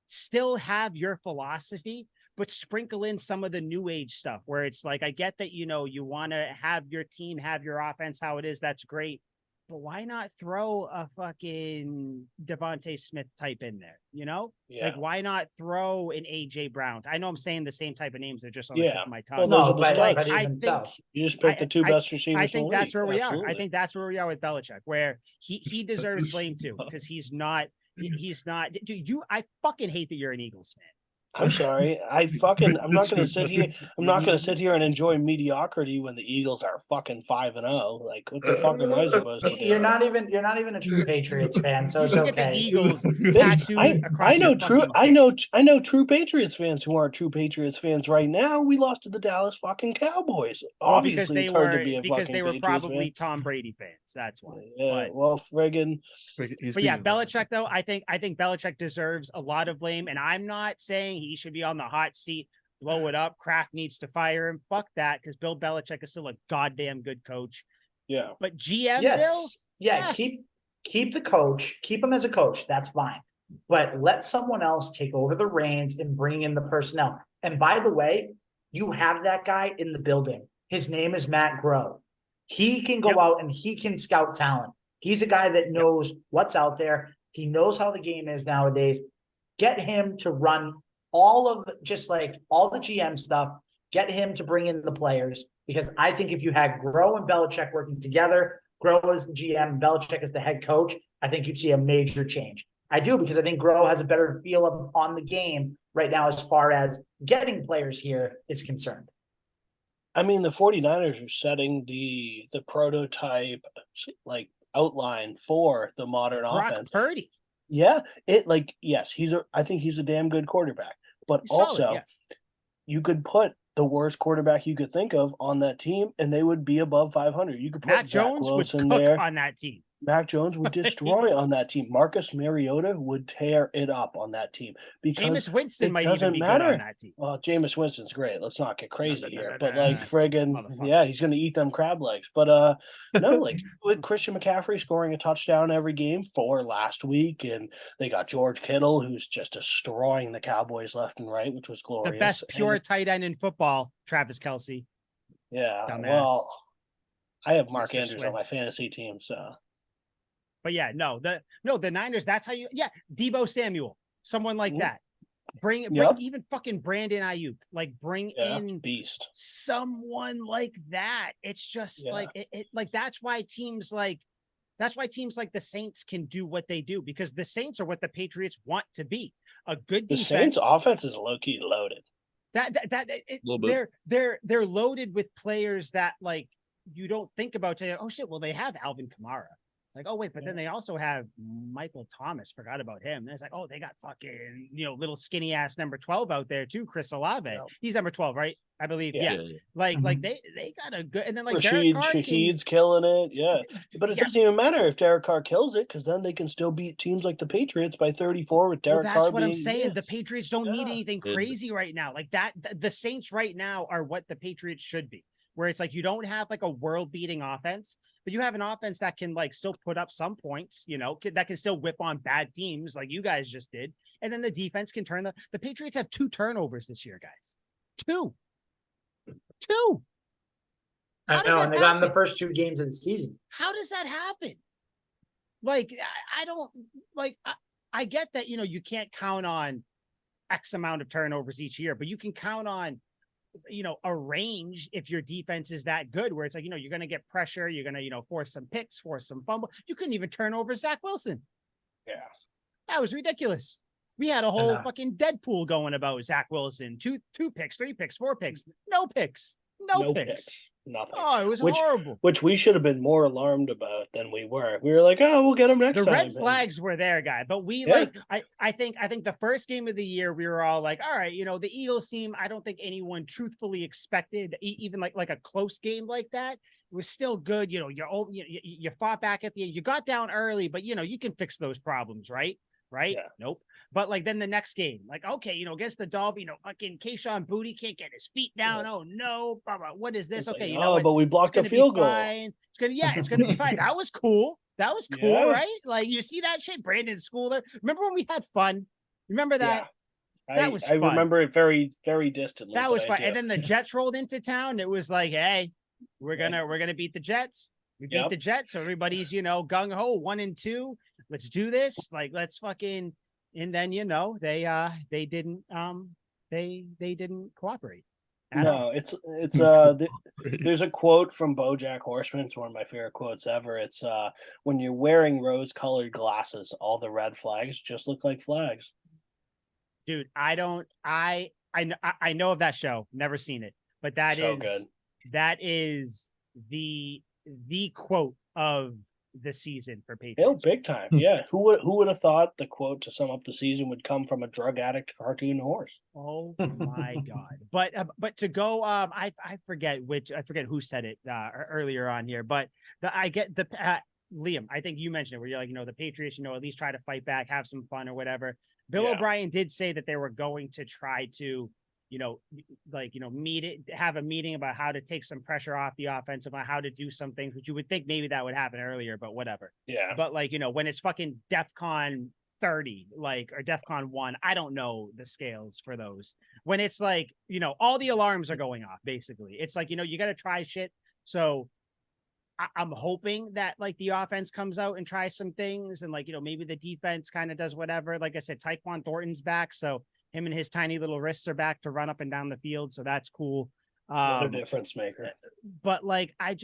still have your philosophy, but sprinkle in some of the new age stuff where it's like, I get that, you want to have your team, have your offense, how it is. That's great. But why not throw a fucking Devontae Smith type in there? Yeah. Like, why not throw an AJ Brown? I know I'm saying the same type of names. They're just on the tip of my tongue. Well, those are the but studs. I even think so. You just picked the two best receivers. I think that's where we are. I Absolutely. think that's where we are with Belichick, where he deserves blame too, because he's not. Dude, I fucking hate that you're an Eagles fan. I'm sorry. I'm not going to sit here. I'm not going to sit here and enjoy mediocrity when the Eagles are fucking 5-0. Like, what the fuck am I supposed to do? You're not even a true Patriots fan, so You it's should get the okay. Eagles Bitch, tattooed across I know your true. fucking I dick. know true Patriots fans who aren't true Patriots fans right now. We lost to the Dallas fucking Cowboys. Well, because Obviously, it's hard to be a fucking they were Patriots probably fan. Tom Brady fans. That's why. Yeah, But well, friggin'. But yeah, Belichick though, I think Belichick deserves a lot of blame, and I'm not saying he should be on the hot seat, blow it up. Kraft needs to fire him. Fuck that, because Bill Belichick is still a goddamn good coach. Yeah. But GM Yes. Bill, Yeah, keep the coach, keep him as a coach. That's fine. But let someone else take over the reins and bring in the personnel. And by the way, you have that guy in the building. His name is Matt Groh. He can go out and he can scout talent. He's a guy that knows what's out there. He knows how the game is nowadays. Get him to run all of all the GM stuff. Get him to bring in the players, because I think if you had Groh and Belichick working together, Groh as the GM, Belichick as the head coach, I think you'd see a major change. I do, because I think Groh has a better feel on the game right now as far as getting players here is concerned. I mean, the 49ers are setting the prototype, like, outline for the modern Brock offense. Purdy. Yeah, yes, I think he's a damn good quarterback. But He's also, solid, yeah. you could put the worst quarterback you could think of on that team, and they would be above 500. You could put Matt Zach Jones would Wilson cook there. on that team. Mac Jones would destroy on that team. Marcus Mariota would tear it up on that team, because Jameis Winston it might even doesn't be matter. good on that team. Well, Jameis Winston's great. Let's not get crazy here, but Motherfucker. he's going to eat them crab legs. But no, like, with Christian McCaffrey scoring a touchdown every game for last week, and they got George Kittle, who's just destroying the Cowboys left and right, which was glorious. The best pure tight end in football, Travis Kelce. Yeah, Dumbass. well, I have Mark Mr. Andrews Swift. on my fantasy team, so. But yeah, the Niners, that's how Debo Samuel, someone like that. Bring even fucking Brandon Ayuk, like bring in beast, someone like that. It's just like it like that's why teams like the Saints can do what they do, because the Saints are what the Patriots want to be. A good defense. The Saints offense is low-key loaded. They're loaded with players that, like, you don't think about. Oh shit, well, they have Alvin Kamara. Like, oh wait, but then they also have Michael Thomas. Forgot about him. And it's like, oh, they got fucking little skinny ass number 12 out there too, Chris Olave. Yeah. He's number 12, right? I believe. Yeah. Like they got a good. And then like Shaheed's killing it. Yeah, but it doesn't even matter if Derek Carr kills it, because then they can still beat teams like the Patriots by 34 with Derek Carr. That's what I'm saying. The Patriots don't need anything crazy right now. Like that, the Saints right now are what the Patriots should be. where it's like you don't have like a world beating offense, but you have an offense that can like still put up some points, that can still whip on bad teams like you guys just did. And then the defense can turn the Patriots have 2 turnovers this year, guys. Two. I know, and they got in the first 2 games of the season. How does that happen? Like, I don't like, I get that, you can't count on X amount of turnovers each year, but you can count on, a range if your defense is that good, where it's like, you're going to get pressure. You're going to, force some picks, force some fumble. You couldn't even turn over Zach Wilson. Yeah. That was ridiculous. We had a whole fucking Deadpool going about Zach Wilson. Two picks, 3 picks, 4 picks, no picks, no picks. Nothing. Oh, it was horrible. Which we should have been more alarmed about than we were. We were like, oh, we'll get him next time. The red flags were there, guy. But we I think the first game of the year, we were all like, all right, the Eagles team, I don't think anyone truthfully expected even like a close game like that. It was still good. You fought back at the end. You got down early, but you can fix those problems, right? Right? Yeah. Nope. But like then the next game, like, okay, against the Dolphins, fucking Keyshawn Booty can't get his feet down. Yeah. Oh no, what is this? It's okay, but we blocked a field goal. Fine. It's gonna be fine. That was cool. Right? Like you see that shit, Brandon Schooler. Remember when we had fun? Remember that? Yeah. That was fun. I remember it very, very distantly. That was fun. And then the Jets rolled into town. It was like, hey, we're gonna beat the Jets. We beat the Jets, so everybody's gung ho 1-2. Let's do this. Like, let's fucking. And then they didn't cooperate. No, it's there's a quote from BoJack Horseman. It's one of my favorite quotes ever. It's when you're wearing rose-colored glasses, all the red flags just look like flags. Dude, I know of that show. Never seen it, but that is the quote of the season for Patriots. Big time. Yeah. Who would have thought the quote to sum up the season would come from a drug addict cartoon horse? Oh my God. But to go, I forget who said it earlier on here, but I get the Liam, I think you mentioned it where you're like, the Patriots, at least try to fight back, have some fun or whatever. Bill O'Brien did say that they were going to try to, have a meeting about how to take some pressure off the offense, about how to do some things, which you would think maybe that would happen earlier, but whatever. Yeah. But when it's fucking DEFCON 30, or DEFCON 1, I don't know the scales for those. When it's like, all the alarms are going off, basically. It's like, you got to try shit. So I'm hoping that the offense comes out and tries some things and maybe the defense kind of does whatever. Like I said, Tyquan Thornton's back. So him and his tiny little wrists are back to run up and down the field. So that's cool. What a difference maker. But I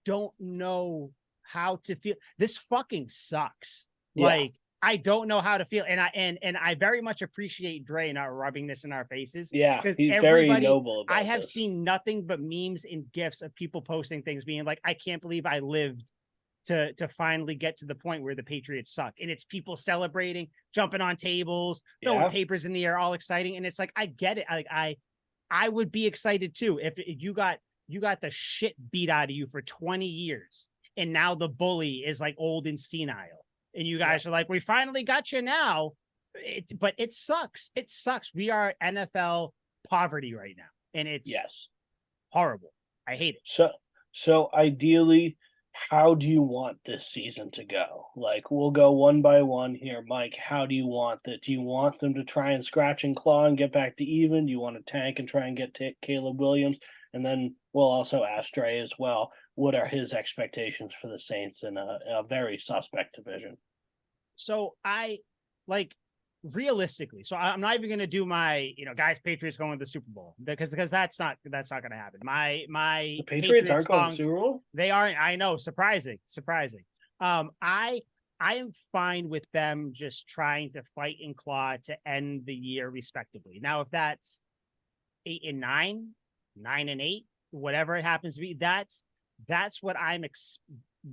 don't know how to feel. This fucking sucks. Yeah. I don't know how to feel. And I very much appreciate Dre not rubbing this in our faces. Yeah. He's very noble about I have seen nothing but memes and GIFs of people posting things being like, I can't believe I lived to finally get to the point where the Patriots suck. And it's people celebrating, jumping on tables, throwing papers in the air, all exciting. And it's like, I get it. I would be excited too. If you got the shit beat out of you for 20 years and now the bully is old and senile and you guys are like, we finally got you now. But it sucks. It sucks. We are NFL poverty right now. And it's horrible. I hate it. So ideally, how do you want this season to go? We'll go one by one here. Mike, how do you want that? Do you want them to try and scratch and claw and get back to even? Do you want to tank and try and get Caleb Williams? And then we'll also ask Dre as well, what are his expectations for the Saints in a very suspect division? So realistically, so I'm not even going to do my, guys, Patriots going to the Super Bowl because that's not going to happen. The Patriots aren't going to the Super Bowl. They aren't. I know. Surprising. I am fine with them just trying to fight and claw to end the year respectively. Now, if that's 8-9, 9-8, whatever it happens to be, that's what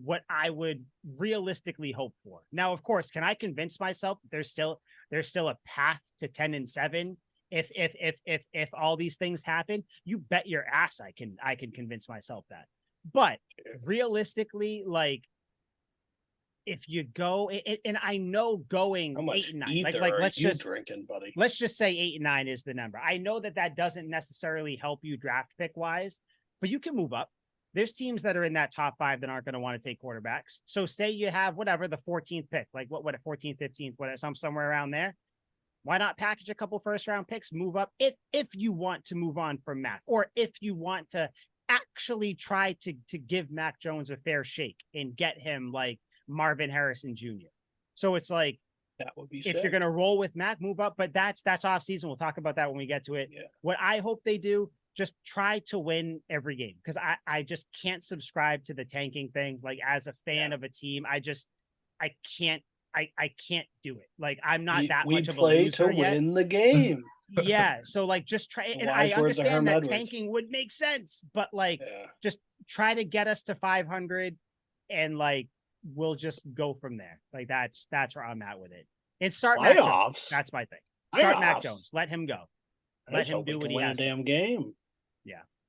what I would realistically hope for. Now, of course, can I convince myself there's still a path to 10-7 if all these things happen? You bet your ass I can convince myself that. But realistically, if you go, and I know going How much 8 and 9, ether like are let's you just drinking, buddy? let's just say 8 and 9 is the number. I know that doesn't necessarily help you draft pick wise, but you can move up. There's teams that are in that top 5 that aren't going to want to take quarterbacks. So say you have whatever the 14th pick, like what a 14th, 15th, what somewhere around there. Why not package a couple first round picks, move up if you want to move on from Mac, or if you want to actually try to give Mac Jones a fair shake and get him like Marvin Harrison Jr. So it's like, That would be if sick. you're going to roll with Mac, move up, but that's off season. We'll talk about that when we get to it. Yeah. What I hope they do, just try to win every game, because I just can't subscribe to the tanking thing. Like, as a fan of a team, I can't do it. Like, I'm not that much of a loser to yet. win the game. Yeah. So like, just try. The And I wise words of understand Herm that Edwards. tanking would make sense, but like, Yeah. just try to get us to 500, and like, we'll just go from there. Like, that's where I'm at with it. And start Mac Jones. Playoffs. That's my thing. Start Mac Playoffs. Jones. Let him go. I Let just him hope we do what can he win has a to. damn game.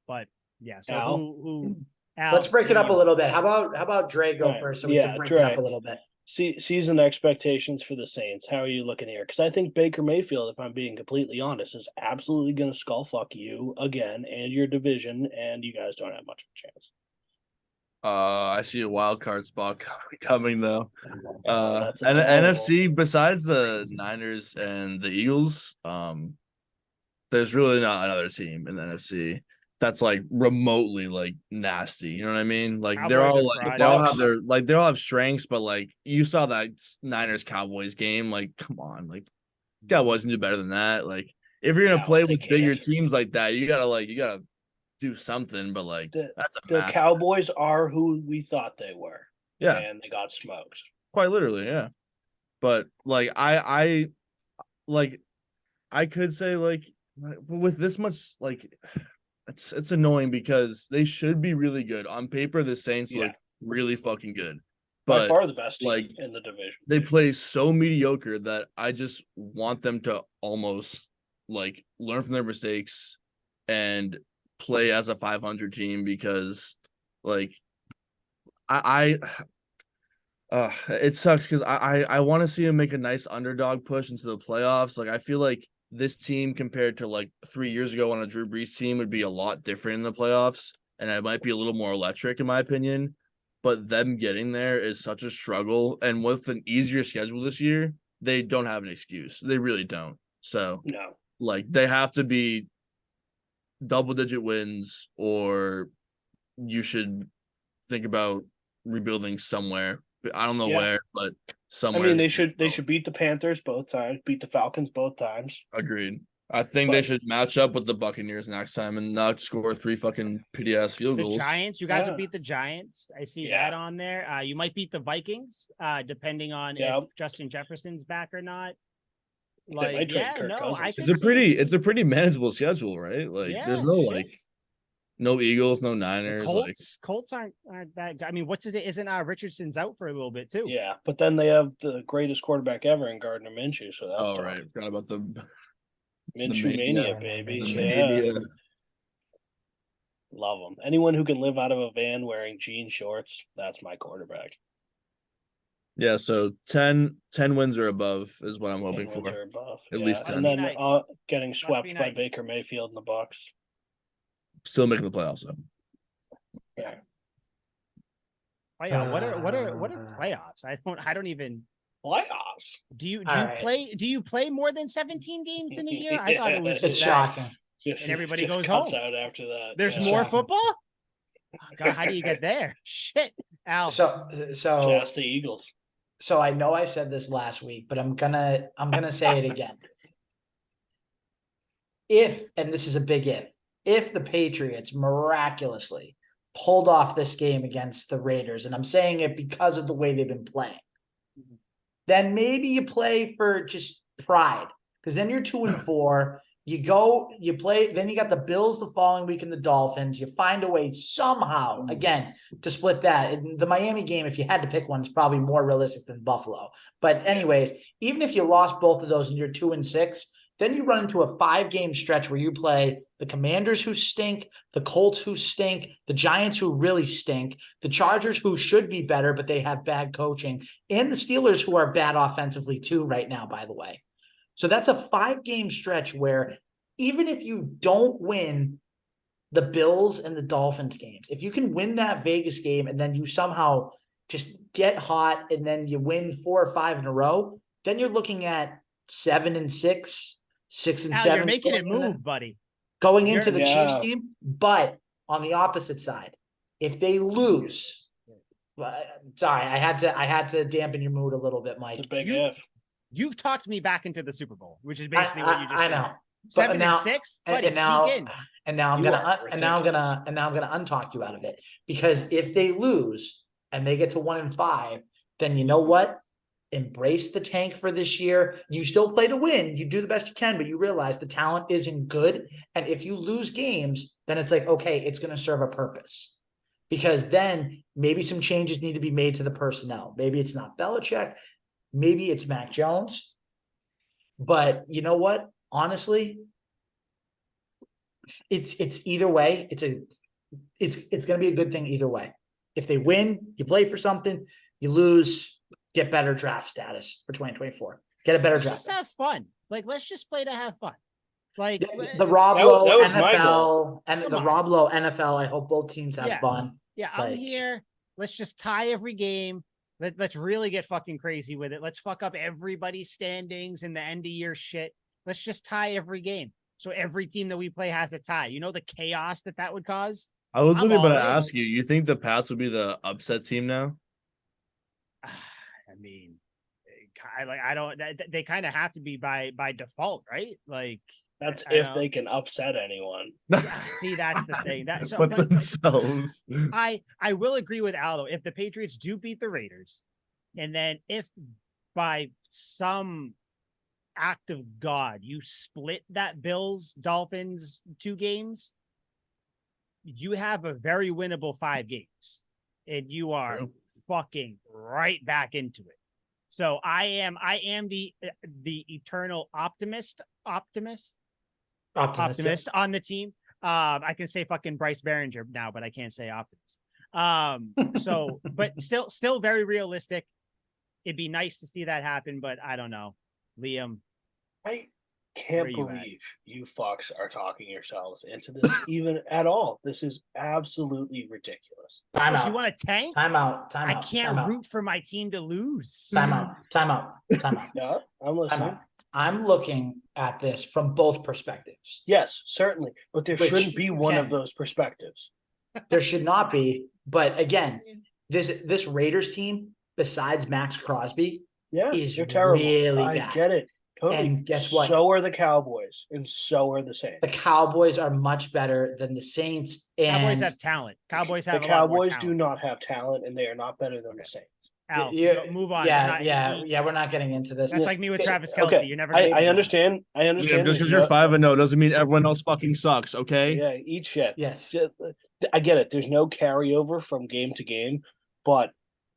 But yeah. So Al? who Al, Let's break it who up a you- little bit. How about Dre go Right. first so we Yeah, can break Dre. it up a little bit? Season expectations for the Saints. How are you looking here? Because I think Baker Mayfield, if I'm being completely honest, is absolutely going to skull fuck you again and your division, and you guys don't have much of a chance. I see a wild card spot coming though. That's and adorable. NFC besides the Niners and the Eagles, there's really not another team in the NFC that's like remotely like nasty. You know what I mean? Like they're Cowboys all are like frauds. they all have their like they all have strengths, but like you saw that Niners Cowboys game, like come on, like Cowboys can do better than that. Like if you're gonna No, play they with bigger can't. teams like that, you gotta do something. But like that's a The massive, Cowboys are who we thought they were. yeah, And they got smoked. quite literally, yeah. But like I like I could say like with this much like it's annoying because they should be really good on paper. The Saints Yeah. look really fucking good, By but far the best team like in the division. they play so mediocre that I just want them to almost like learn from their mistakes and play as a 500 team, because like it sucks because I want to see him make a nice underdog push into the playoffs. Like I feel like this team compared to like 3 years ago on a Drew Brees team would be a lot different in the playoffs, and it might be a little more electric in my opinion. But them getting there is such a struggle, and with an easier schedule this year, they don't have an excuse. They really don't. So No. like they have to be double-digit wins, or you should think about rebuilding somewhere. I don't know Yeah. where, but I somewhere. mean, they should beat the Panthers both times, beat the Falcons both times. Agreed. I think they But- should match up with the Buccaneers next time and not score 3 fucking PDS field The goals. Giants, you guys Yeah. will beat the Giants. I see Yeah. that on there. You might beat the Vikings, depending on Yep. if Justin Jefferson's back or not. They Like, might trade yeah, Kirk no, Cousins. I could It's a pretty manageable schedule, right? Like there's Yeah, no shit. like no Eagles, no The Niners. Like Colts aren't that good. I mean, isn't Richardson's out for a little bit too? Yeah, but then they have the greatest quarterback ever in Gardner Minshew, so that's oh tough. right, forgot about the Minshew mania. mania, baby. the Yeah, mania. love them. Anyone who can live out of a van wearing jean shorts, that's my quarterback. Yeah, so 10 wins or above is what I'm hoping 10 wins for. or above. At Yeah, least 10. and then Nice. getting be swept by nice. Baker Mayfield in the Bucks. Still making the playoffs though. Yeah, Playoff. What are playoffs? I don't even. playoffs. Do you All right. play more than 17 games in a year? I thought it was It's just that. shocking. Just, And everybody just goes cuts home. out after that. There's yeah. more Shocking. football. Oh, God, how do you get there? Shit, Al. So Just ask the Eagles. So I know I said this last week, but I'm gonna say it again. If, and this is a big if the Patriots miraculously pulled off this game against the Raiders, and I'm saying it because of the way they've been playing, then maybe you play for just pride, because then you're 2-4. You play, then you got the Bills the following week and the Dolphins. You find a way somehow, again, to split that. And the Miami game, if you had to pick one, is probably more realistic than Buffalo. But anyways, even if you lost both of those and you're 2-6, Then you run into a 5-game stretch where you play the Commanders who stink, the Colts who stink, the Giants who really stink, the Chargers who should be better, but they have bad coaching, and the Steelers who are bad offensively too right now, by the way. So that's a 5-game stretch where even if you don't win the Bills and the Dolphins games, if you can win that Vegas game and then you somehow just get hot and then you win 4 or 5 in a row, then you're looking at 7-6, 6-7. Al, you're making it move, buddy. Going into the Yeah. Chiefs game. But on the opposite side, if they lose, sorry, I had to dampen your mood a little bit, Mike. It's a big You- if. You've talked me back into the Super Bowl, which is basically what you just I did. know. 7-6, buddy, and now, sneak in. and now I'm You gonna are and now I'm gonna untalk you out of it, because if they lose and they get to 1-5, then you know what? Embrace the tank for this year. You still play to win. You do the best you can, but you realize the talent isn't good. And if you lose games, then it's like, okay, it's going to serve a purpose. Because then maybe some changes need to be made to the personnel. Maybe it's not Belichick. Maybe it's Mac Jones. But you know what? Honestly, it's either way. It's going to be a good thing either way. If they win, you play for something. You lose, get better draft status for 2024. Get a better Let's draft. just have fun. Like, let's just play to have fun. Like The Rob That Lowe was my goal. NFL and Come the on. Rob Lowe NFL. I hope both teams have Yeah. fun. Yeah, I'm Like- here. Let's just tie every game. Let's really get fucking crazy with it. Let's fuck up everybody's standings and the end of year shit. Let's just tie every game. So every team that we play has a tie. You know the chaos that would cause? I was I'm literally about all to in. ask you. You think the Pats would be the upset team now? I mean, I don't. They kind of have to be by default, right? Like That's I if know. they can upset anyone. See, that's the thing. But themselves. I will agree with Aldo. If the Patriots do beat the Raiders, and then if by some act of God you split that Bills Dolphins 2 games, you have a very winnable 5 games, and you are True. fucking right back into it. So I am the eternal optimist on the team. I can say fucking Bryce Behringer now, but I can't say optimist. So, but still very realistic. It'd be nice to see that happen, but I don't know. Liam, I can't Where you at? believe you fucks are talking yourselves into this even at all. This is absolutely ridiculous. Time you out. want to tank? Time out. Time I out. can't time out. root for my team to lose. Time out. Time out. Time out. Yeah, I'm Time listening. out. I'm looking at this from both perspectives. Yes, certainly. But there Which shouldn't be one of can. those perspectives. There should not be, but again, this Raiders team, besides Max Crosby, Yeah, is they're terrible. really I bad. get it. Totally. And guess what? So are the Cowboys, and so are the Saints. The Cowboys are much better than the Saints, and Cowboys have talent. Cowboys The have a lot more Cowboys talent. do not have talent, and they are not better than the Saints. Al, Yeah, move on. Yeah. We're not getting into this. That's like me with Okay, Travis Kelce. okay. You're never. I gonna- understand. I Yeah, understand. just that because you're you- 5-0 doesn't mean everyone else fucking sucks. Okay. Yeah, eat shit. Yes. I get it. There's no carryover from game to game, but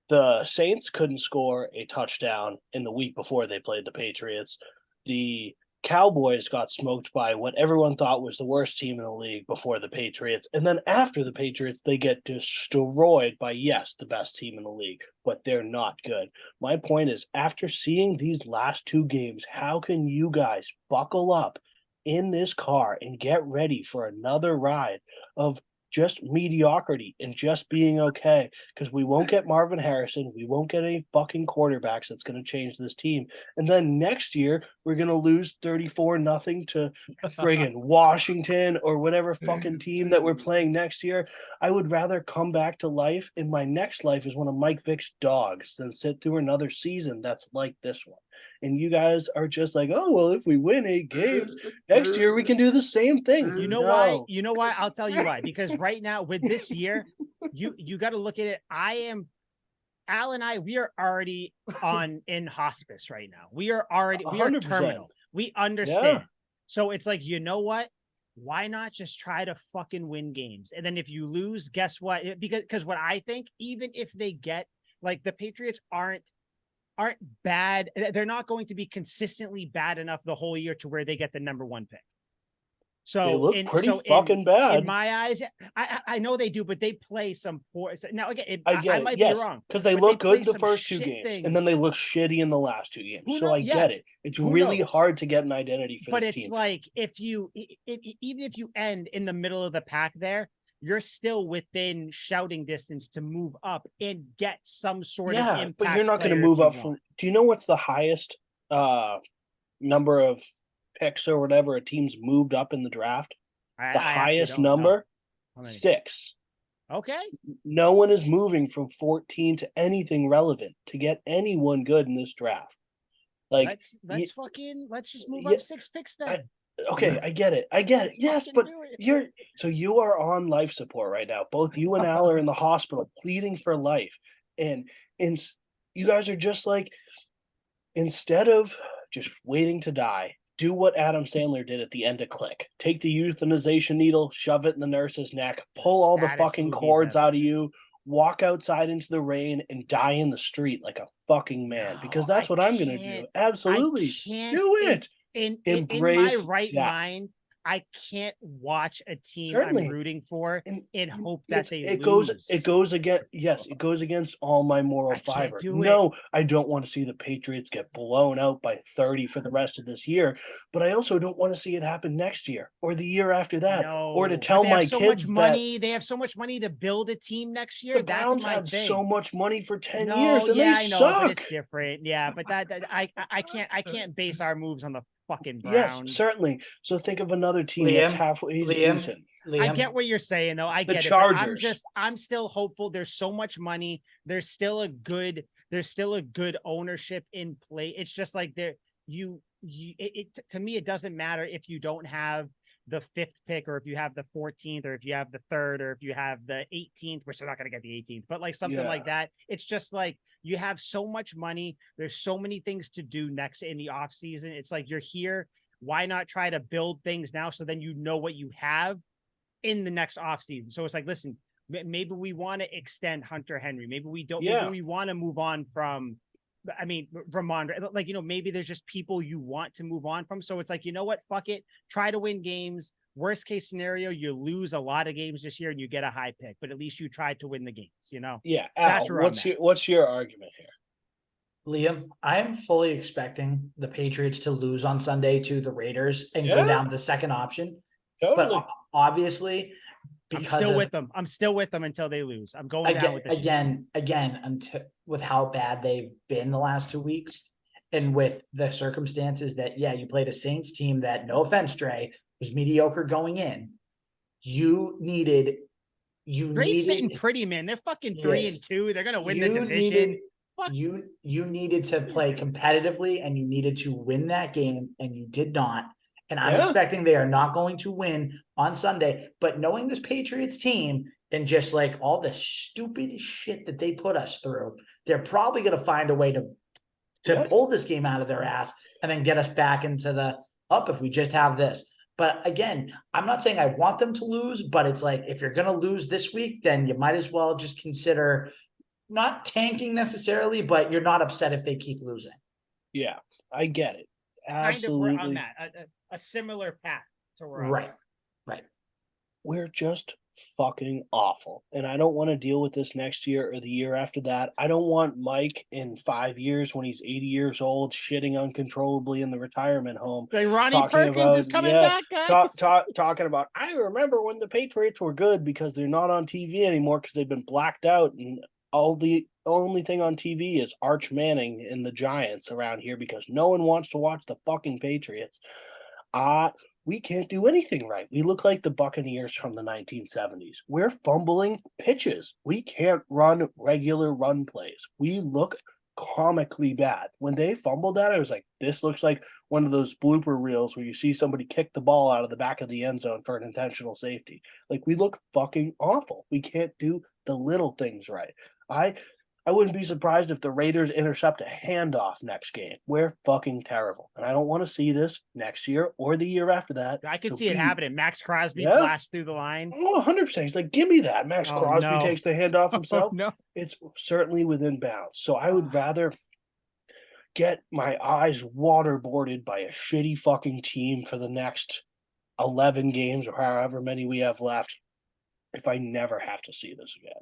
the Saints couldn't score a touchdown in the week before they played the Patriots. The Cowboys got smoked by what everyone thought was the worst team in the league before the Patriots. And then after the Patriots, they get destroyed by, yes, the best team in the league, but they're not good. My point is, after seeing these last 2 games, how can you guys buckle up in this car and get ready for another ride of just mediocrity and just being okay? Because we won't get Marvin Harrison. We won't get any fucking quarterbacks that's going to change this team. And then next year, we're going to lose 34-0 to friggin' Washington or whatever fucking team that we're playing next year. I would rather come back to life, and my next life is one of Mike Vick's dogs, than sit through another season that's like this one. And you guys are just like, oh, well, if we win 8 games, next year we can do the same thing. You know why? You know why? I'll tell you why. Because right now, with this year, you got to look at it. Al and I, we are already in hospice right now. We are 100%. terminal. We understand. So it's like, you know what? Why not just try to fucking win games? And then if you lose, guess what? Because what I think, even if they get, like, the Patriots aren't aren't bad. They're not going to be consistently bad enough the whole year to where they get the number 1 pick. So they look pretty fucking bad. in my eyes. I know they do, but they play some poor. Now again, I get I it, might yes, be wrong because they but look play good the some first 2 shit games, things. and then they look shitty in the last 2 games. Who So knows? I get it. It's Who really knows? hard to get an identity for But this it's team. like even if you end in the middle of the pack there, you're still within shouting distance to move up and get some sort of impact. But you're not going to player move if you up from. want. Do you know what's the highest number of picks or whatever a team's moved up in the draft? The I actually highest don't know. number, How many? 6. Okay. No one is moving from 14 to anything relevant to get anyone good in this draft. Like, let's just move yeah, up 6 picks then. Okay, I get it. Yes, fucking but do it. you are on life support right now. Both you and Al are in the hospital pleading for life. And you guys are just like, instead of just waiting to die, do what Adam Sandler did at the end of Click. Take the euthanization needle, shove it in the nurse's neck, pull all the Saddest fucking movies cords ever. out of you, walk outside into the rain, and die in the street like a fucking man. Because that's what I'm going to do. Absolutely. Do it. In my Embrace right death. mind, I can't watch a team Certainly. I'm rooting for and hope that they it lose. goes against all my moral fiber. No, I don't want to see the Patriots get blown out by 30 for the rest of this year, but I also don't want to see it happen next year or the year after that, or to tell my kids money. They have so much money to build a team next year. The Browns had so much money for 10 years, and I know, suck. but it's different. Yeah, but I can't base our moves on the fucking Yes, Browns. certainly. So think of another team that's halfway decent. I get what you're saying, though. I get Chargers. it. I'm still hopeful. There's so much money. There's still a good ownership in play. It's just like to me, it doesn't matter if you don't have the 5th pick, or if you have the 14th, or if you have the 3rd, or if you have the 18th, which they're not going to get the 18th, but like something like that. It's just like you have so much money. There's so many things to do next in the off season. It's like you're here. Why not try to build things now so then you know what you have in the next off season? So it's like, listen, maybe we want to extend Hunter Henry. Maybe we don't. Maybe we want to move on from. I mean, Ramondre, like, maybe there's just people you want to move on from. So it's like, you know what? Fuck it. Try to win games. Worst case scenario, you lose a lot of games this year and you get a high pick, but at least you tried to win the games, Yeah. That's Al, what's your argument here? Liam, I am fully expecting the Patriots to lose on Sunday to the Raiders and go down the second option. Totally. But obviously, because I'm still with them until they lose. I'm going down with this again, until with how bad they've been the last 2 weeks, and with the circumstances that you played a Saints team that, no offense, Dre, was mediocre going in. You needed sitting pretty, man. They're fucking 3-2. They're gonna win the division. You needed to play competitively, and you needed to win that game, and you did not. And I'm expecting they are not going to win on Sunday. But knowing this Patriots team and just like all the stupid shit that they put us through, they're probably going to find a way to pull this game out of their ass and then get us back into the up if we just have this. But again, I'm not saying I want them to lose, but it's like, if you're going to lose this week, then you might as well just consider not tanking necessarily, but you're not upset if they keep losing. Yeah, I get it. Absolutely. Kind of on that, a similar path to where right. We're just fucking awful, and I don't want to deal with this next year or the year after that. I don't want Mike in 5 years, when he's 80 years old, shitting uncontrollably in the retirement home. Like Ronnie Perkins is coming back, guys. Talking about, I remember when the Patriots were good, because they're not on TV anymore because they've been blacked out, and the only thing on TV is Arch Manning and the Giants around here, because no one wants to watch the fucking Patriots. We can't do anything right. We look like the Buccaneers from the 1970s. We're fumbling pitches. We can't run regular run plays. We look comically bad. When they fumbled that, I was like, this looks like one of those blooper reels where you see somebody kick the ball out of the back of the end zone for an intentional safety. Like, we look fucking awful. We can't do the little things right. I wouldn't be surprised if the Raiders intercept a handoff next game. We're fucking terrible. And I don't want to see this next year or the year after that. I could see it happening. Max Crosby flashed through the line. Oh, 100%. He's like, give me that. Max Crosby takes the handoff himself. No. It's certainly within bounds. So I would rather get my eyes waterboarded by a shitty fucking team for the next 11 games or however many we have left if I never have to see this again.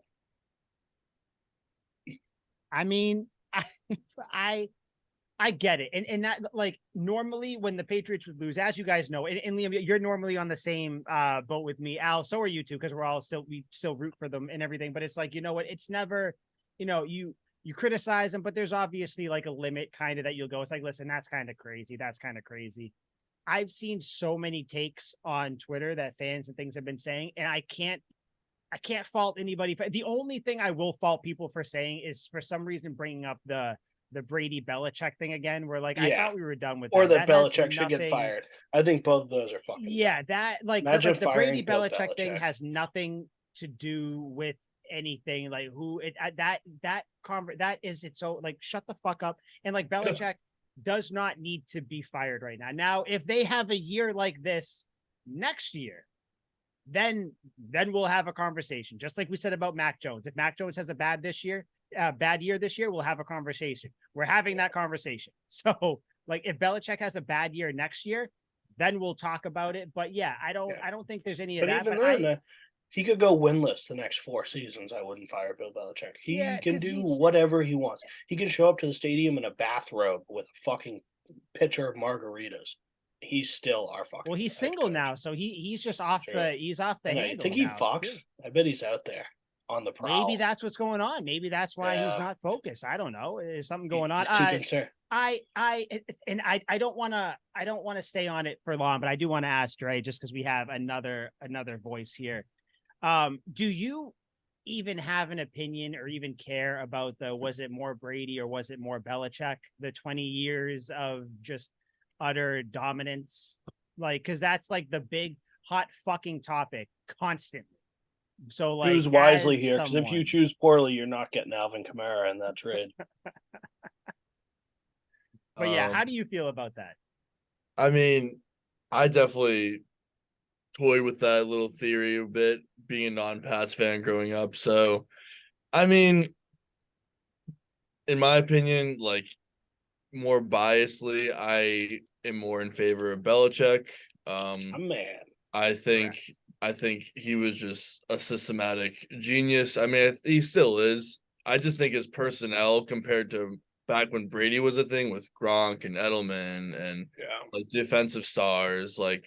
I mean, I I get it. And that, like, normally when the Patriots would lose, as you guys know, and Liam, you're normally on the same boat with me. Al, so are you two, because we still root for them and everything. But it's like, you know what? It's never, you criticize them, but there's obviously like a limit kind of that you'll go. It's like, listen, that's kind of crazy. That's kind of crazy. I've seen so many takes on Twitter that fans and things have been saying, and I can't fault anybody. The only thing I will fault people for saying is for some reason bringing up the Brady Belichick thing again, where like, I thought we were done with or that. that Belichick should get fired. I think both of those are fucking bad. That like the Brady Belichick thing has nothing to do with anything. Like who it that is its own, like, shut the fuck up. And like Belichick does not need to be fired right now. Now, if they have a year like this next year, then we'll have a conversation. Just like we said about Mac Jones. If Mac Jones has a bad year this year, we'll have a conversation. We're having that conversation. So like, if Belichick has a bad year next year, then we'll talk about it. But yeah, I don't think there's any of that. Even then, he could go winless the next 4 seasons. I wouldn't fire Bill Belichick. He can do whatever he wants. He can show up to the stadium in a bathrobe with a fucking pitcher of margaritas. He's still our fucking. Well, he's single now, so he's just off the handle. I think he fucks. Too. I bet he's out there on the prowl. Maybe that's what's going on. Maybe that's why he's not focused. I don't know. There's something going on. He's too concerned. I don't want to stay on it for long, but I do want to ask Dre, just because we have another voice here. Do you even have an opinion or even care about was it more Brady or was it more Belichick? The 20 years of just utter dominance, like, because that's like the big hot fucking topic constantly. So like, choose wisely here, because if you choose poorly, you're not getting Alvin Kamara in that trade. But yeah, how do you feel about that? I mean, I definitely toyed with that little theory a bit, being a non-Pats fan growing up. So, I mean, in my opinion, like, more biasly, I am more in favor of Belichick. Man, I think he was just a systematic genius. I mean, he still is. I just think his personnel compared to back when Brady was a thing with Gronk and Edelman and like defensive stars, like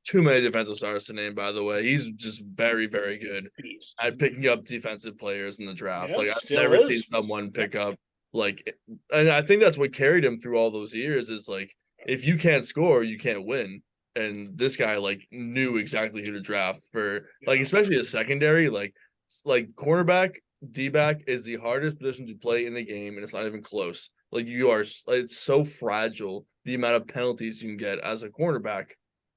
too many defensive stars to name, by the way. He's just very, very good at picking up defensive players in the draft. Like, I've never seen someone pick up, like, and I think that's what carried him through all those years is like, if you can't score, you can't win. And this guy like knew exactly who to draft for, like, especially a secondary, like cornerback, D-back is the hardest position to play in the game, and it's not even close. Like, it's so fragile, the amount of penalties you can get as a cornerback.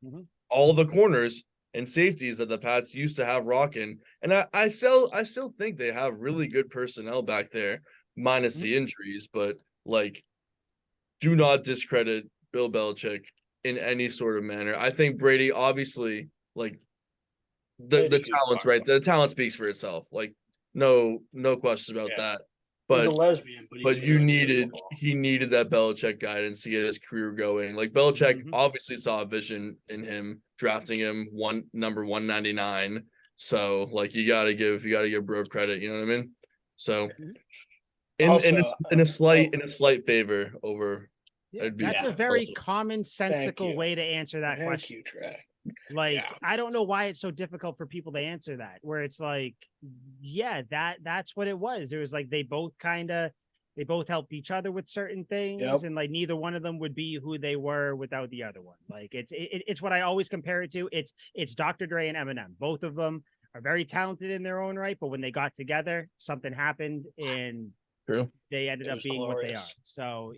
Mm-hmm. All the corners and safeties that the Pats used to have rocking, and I still think they have really good personnel back there, minus the injuries. But like, do not discredit Bill Belichick in any sort of manner. I think Brady, obviously, like, the talent's right. The talent speaks for itself. Like, no questions about that. But he's a lesbian, but he needed that Belichick guidance to get his career going. Like, Belichick obviously saw a vision in him, drafting him number 199. So like, you gotta give bro credit, you know what I mean? So in a slight favor over. That's a very commonsensical way to answer that question. You, Trey. Like, I don't know why it's so difficult for people to answer that, where it's like, that's what it was. It was like they both helped each other with certain things, and like neither one of them would be who they were without the other one. Like, it's what I always compare it to. It's Dr. Dre and Eminem. Both of them are very talented in their own right, but when they got together, something happened, and they ended up being glorious. What they are. So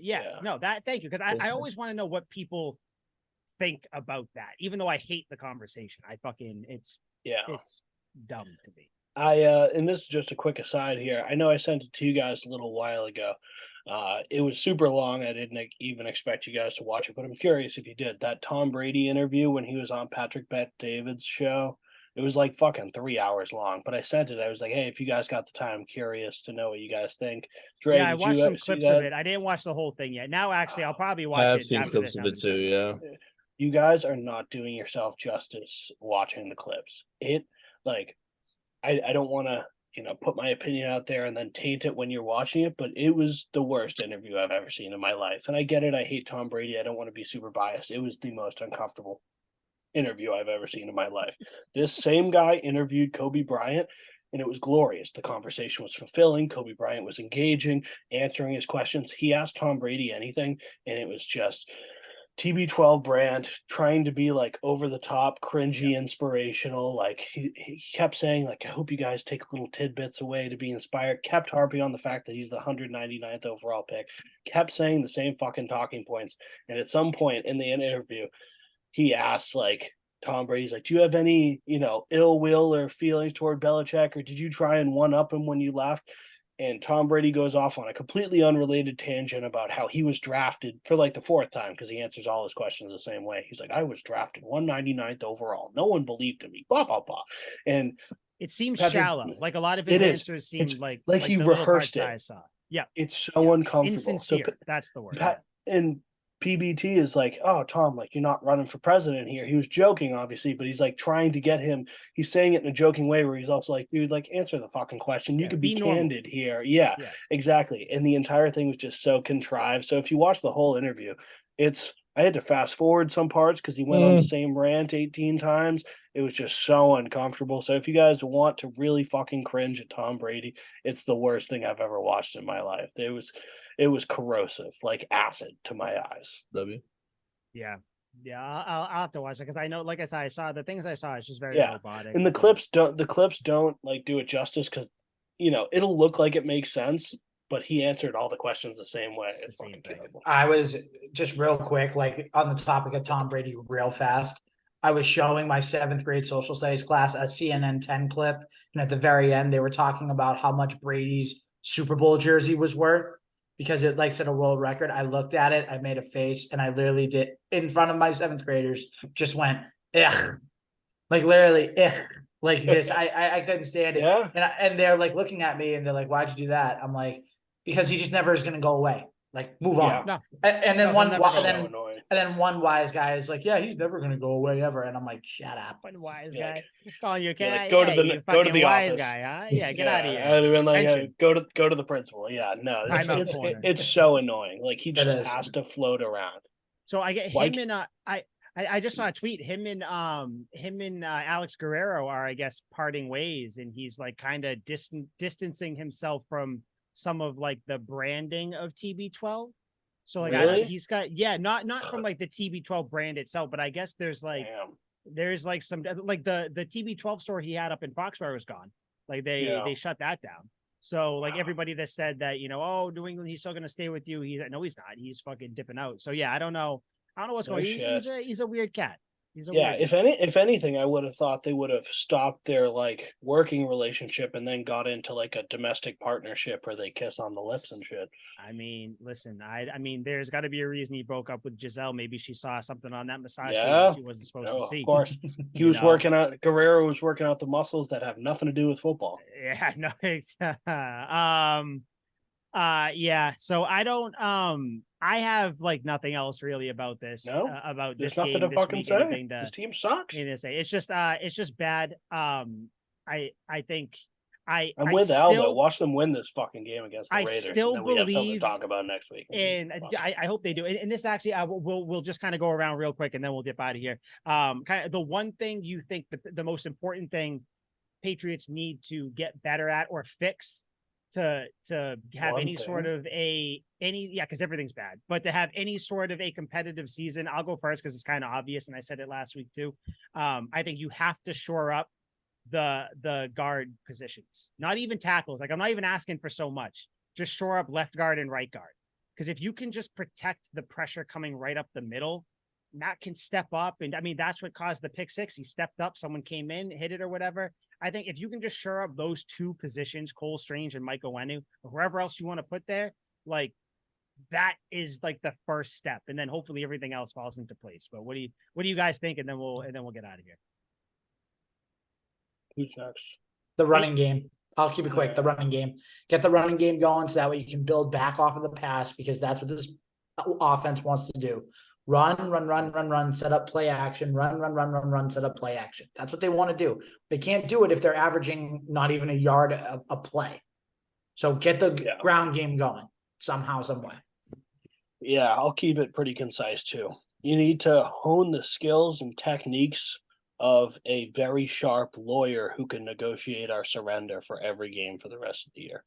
thank you. Because I always want to know what people think about that, even though I hate the conversation. It's dumb to me. And this is just a quick aside here. I know I sent it to you guys a little while ago. It was super long. I didn't even expect you guys to watch it, but I'm curious if you did. That Tom Brady interview when he was on Patrick Bet-David's show, it It was like fucking 3 hours long, but I sent it. I was like, "Hey, if you guys got the time, I'm curious to know what you guys think." Dre, Yeah, I did watched you some see clips of that? it. I didn't watch the whole thing yet. Now, actually, I'll probably I watch have it seen after clips this of it too. episode. Yeah. You guys are not doing yourself justice watching the clips. It like I don't want to put my opinion out there and then taint it when you're watching it, but it was the worst interview I've ever seen in my life. And I get it. I hate Tom Brady. I don't want to be super biased. It was the most uncomfortable interview I've ever seen in my life. This same guy interviewed Kobe Bryant, and it was glorious. The conversation was fulfilling. Kobe Bryant was engaging, answering his questions. He asked Tom Brady anything, and it was just TB12 brand trying to be like over the top, cringy, inspirational. Like he kept saying, like, I hope you guys take little tidbits away to be inspired. Kept harping on the fact that he's the 199th overall pick. Kept saying the same fucking talking points. And at some point in the interview, he asks like Tom Brady's like, "Do you have any, ill will or feelings toward Belichick, or did you try and one up him when you left?" And Tom Brady goes off on a completely unrelated tangent about how he was drafted for like the fourth time because he answers all his questions the same way. He's like, "I was drafted 199th overall. No one believed in me." Blah blah blah. And It seems Patrick, shallow. Like a lot of his it is. answers It's seemed like he the little parts rehearsed that it. I saw. Yeah, It's so uncomfortable. So insincere. That's the word. Pat and PBT is like, "Oh, Tom, like you're not running for president here." He was joking, obviously, but he's like trying to get him. He's saying it in a joking way where he's also like, "Dude, like answer the fucking question. You Yeah, could be be normal." candid here." Yeah, Yeah. exactly. And the entire thing was just so contrived. So if you watch the whole interview, I had to fast forward some parts because he went on the same rant 18 times. It was just so uncomfortable. So if you guys want to really fucking cringe at Tom Brady, it's the worst thing I've ever watched in my life. It was corrosive, like acid to my eyes. W. Yeah. Yeah, I'll have to watch it because I know, like I said, I saw the things I saw. It's just very Yeah, robotic. and the clips don't like do it justice because it'll look like it makes sense, but he answered all the questions the same way. It's The same fucking thing. terrible. I was just real quick, like on the topic of Tom Brady, real fast. I was showing my seventh grade social studies class a CNN 10 clip, and at the very end, they were talking about how much Brady's Super Bowl jersey was worth because it like set a world record. I looked at it, I made a face, and I literally did in front of my seventh graders, just went, ugh, like literally, ugh. Like just I couldn't stand it. Yeah, And they're like looking at me and they're like, "Why'd you do that?" I'm like, because he just never is gonna go away. Like, move yeah. on. No, And no, then he'll never go So away. annoying. and then one wise guy is like, "Yeah, he's never gonna go away ever." And I'm like, "Shut up." One wise You're like, guy. Calling you, you're like, hey, go to you go to fucking the wise office. guy, huh? Yeah, get out of here. I'd have been like, Attention. go to the principal. Yeah, no, Timeout corner. it's so annoying. Like he It just is. has to float around. So I get Like, him and I just saw a tweet. Him and Alex Guerrero are, I guess, parting ways, and he's like kind of distancing himself from some of like the branding of TB12. So like Really? he's got not from like the TB12 brand itself, but I guess there's like damn. some like the TB12 store he had up in Foxborough was gone. Like Yeah. they shut that down. So like Wow. everybody that said that, oh, New England, he's still gonna stay with you. He's not. He's fucking dipping out. So yeah, I don't know. I don't know what's No going. shit. He's a weird cat. He's a Yeah, weird one. if anything, I would have thought they would have stopped their like working relationship and then got into like a domestic partnership where they kiss on the lips and shit. I mean, listen, I mean, there's got to be a reason he broke up with Giselle. Maybe she saw something on that massage table Yeah, that she wasn't supposed no, to of see. course. He You was know? working out. Guerrero was working out the muscles that have nothing to do with football. Yeah, no, yeah. So I don't I have like nothing else really about this No, about there's this nothing game to this fucking week. say. Anything This to team sucks. say? It's just bad. I think I'm I with Al though. still Watch them win this fucking game against the I Raiders, and still then we have something to believe, talk about next week. and I hope they do. And this actually, we'll just kind of go around real quick, and then we'll dip out of here. Kind of the one thing you think the most important thing Patriots need to get better at or fix to have One any sort thing. of because everything's bad, but to have any sort of a competitive season. I'll go first because it's kind of obvious, and I said it last week too. I think you have to shore up the guard positions, not even tackles. Like I'm not even asking for so much. Just shore up left guard and right guard. Because if you can just protect the pressure coming right up the middle, Matt can step up. And I mean, that's what caused the pick six. He stepped up, someone came in, hit it or whatever. I think if you can just shore up those two positions, Cole Strange and Mike Owenu, or whoever else you want to put there, like that is like the first step. And then hopefully everything else falls into place. But what do you guys think? And then we'll get out of here. Who's next? The running game. I'll keep it quick. The running game. Get the running game going so that way you can build back off of the pass because that's what this offense wants to do. Run, set up play action, run, set up play action. That's what they want to do. They can't do it if they're averaging not even a yard a play. So get the ground game going somehow, some way. Yeah, I'll keep it pretty concise too. You need to hone the skills and techniques of a very sharp lawyer who can negotiate our surrender for every game for the rest of the year.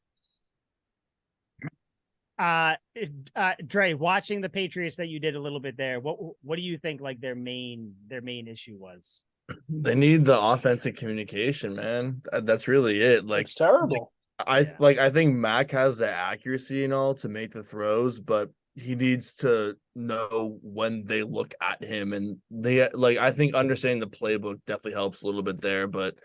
Dre, watching the Patriots that you did a little bit there, what do you think like their main issue was? They need the offensive communication, man. That's really it. Like it's terrible. I think Mac has the accuracy and all to make the throws, but he needs to know when they look at him, and I think understanding the playbook definitely helps a little bit there, but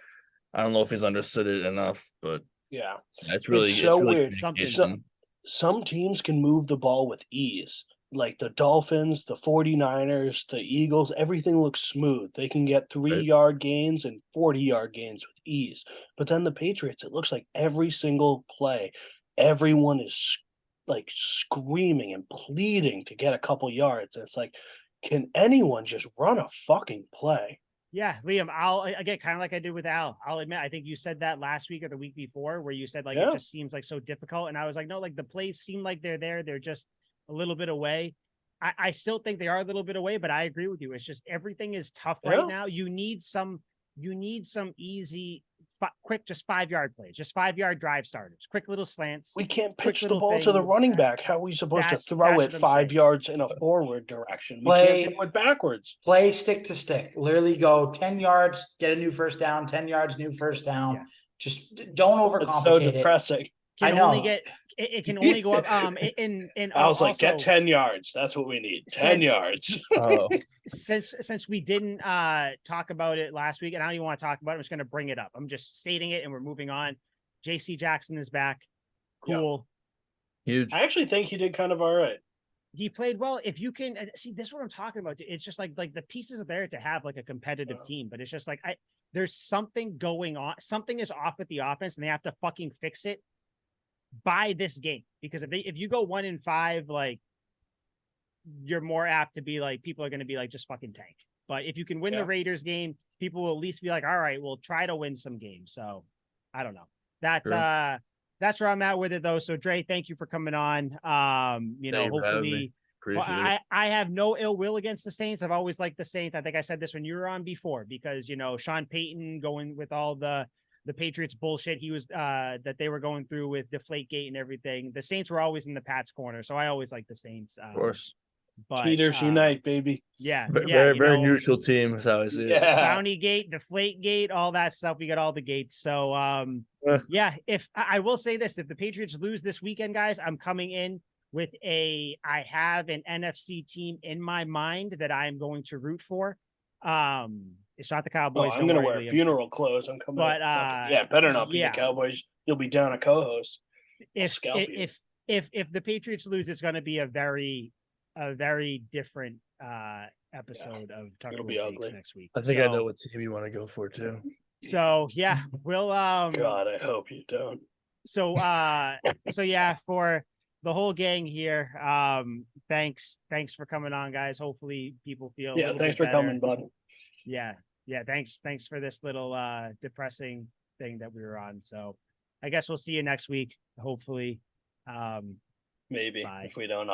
I don't know if he's understood it enough. But yeah, it's really weird. Communication. Some teams can move the ball with ease. Like the Dolphins, the 49ers, the Eagles, everything looks smooth. They can get 3-yard gains and 40-yard gains with ease. But then the Patriots, it looks like every single play, everyone is like screaming and pleading to get a couple yards. And it's like, can anyone just run a fucking play? Yeah, Liam, I'll again kind of like I did with Al. I'll admit, I think you said that last week or the week before, where you said like it just seems like so difficult, and I was like, no, like the plays seem like they're there, they're just a little bit away. I still think they are a little bit away, but I agree with you. It's just everything is tough right now. You need some easy, quick, just 5-yard plays, just 5-yard drive starters, quick little slants. We can't pitch the ball to the running back. How are we supposed to throw it 5 yards in a forward direction? We can't do it backwards. Play stick to stick. Literally go 10 yards, get a new first down, 10 yards, new first down. Yeah. Just don't overcomplicate it's so depressing. It can only go up. I was like, get 10 yards. That's what we need. 10 yards. Since we didn't talk about it last week, and I don't even want to talk about it, I'm just going to bring it up. I'm just stating it, and we're moving on. J.C. Jackson is back. Cool. Yeah. Huge. I actually think he did kind of all right. He played well. If you can see, this is what I'm talking about. It's just like the pieces are there to have like a competitive team, but it's just like there's something going on. Something is off with the offense, and they have to fucking fix it by this game, because if you go 1-5, like you're more apt to be like, people are going to be like, just fucking tank. But if you can win the Raiders game, people will at least be like, all right, we'll try to win some games. So I don't know. That's where I'm at with it though. So Dre, thank you for coming on. Hopefully I have no ill will against the Saints. I've always liked the Saints. I think I said this when you were on before, because Sean Payton going with all the Patriots bullshit he was that they were going through with Deflategate and everything. The Saints were always in the Pats corner, so I always like the Saints. Of course. But cheaters unite, baby. Yeah. Very neutral team is how I see it. Bounty Gate, Deflategate, all that stuff. We got all the gates. So if I will say this, if the Patriots lose this weekend, guys, I'm coming in with I have an NFC team in my mind that I'm going to root for. It's not the Cowboys. I'm gonna wear funeral clothes. I'm coming. But better not be the Cowboys. You'll be down a co-host. If the Patriots lose, it's going to be a very different episode of Tucker Weeks next week. I think I know what team you want to go for too. So yeah, we'll God, I hope you don't. So yeah, for the whole gang here, thanks for coming on, guys. Hopefully people feel thanks for coming, bud. Yeah, thanks for this little depressing thing that we were on. So I guess we'll see you next week, hopefully. Maybe if we don't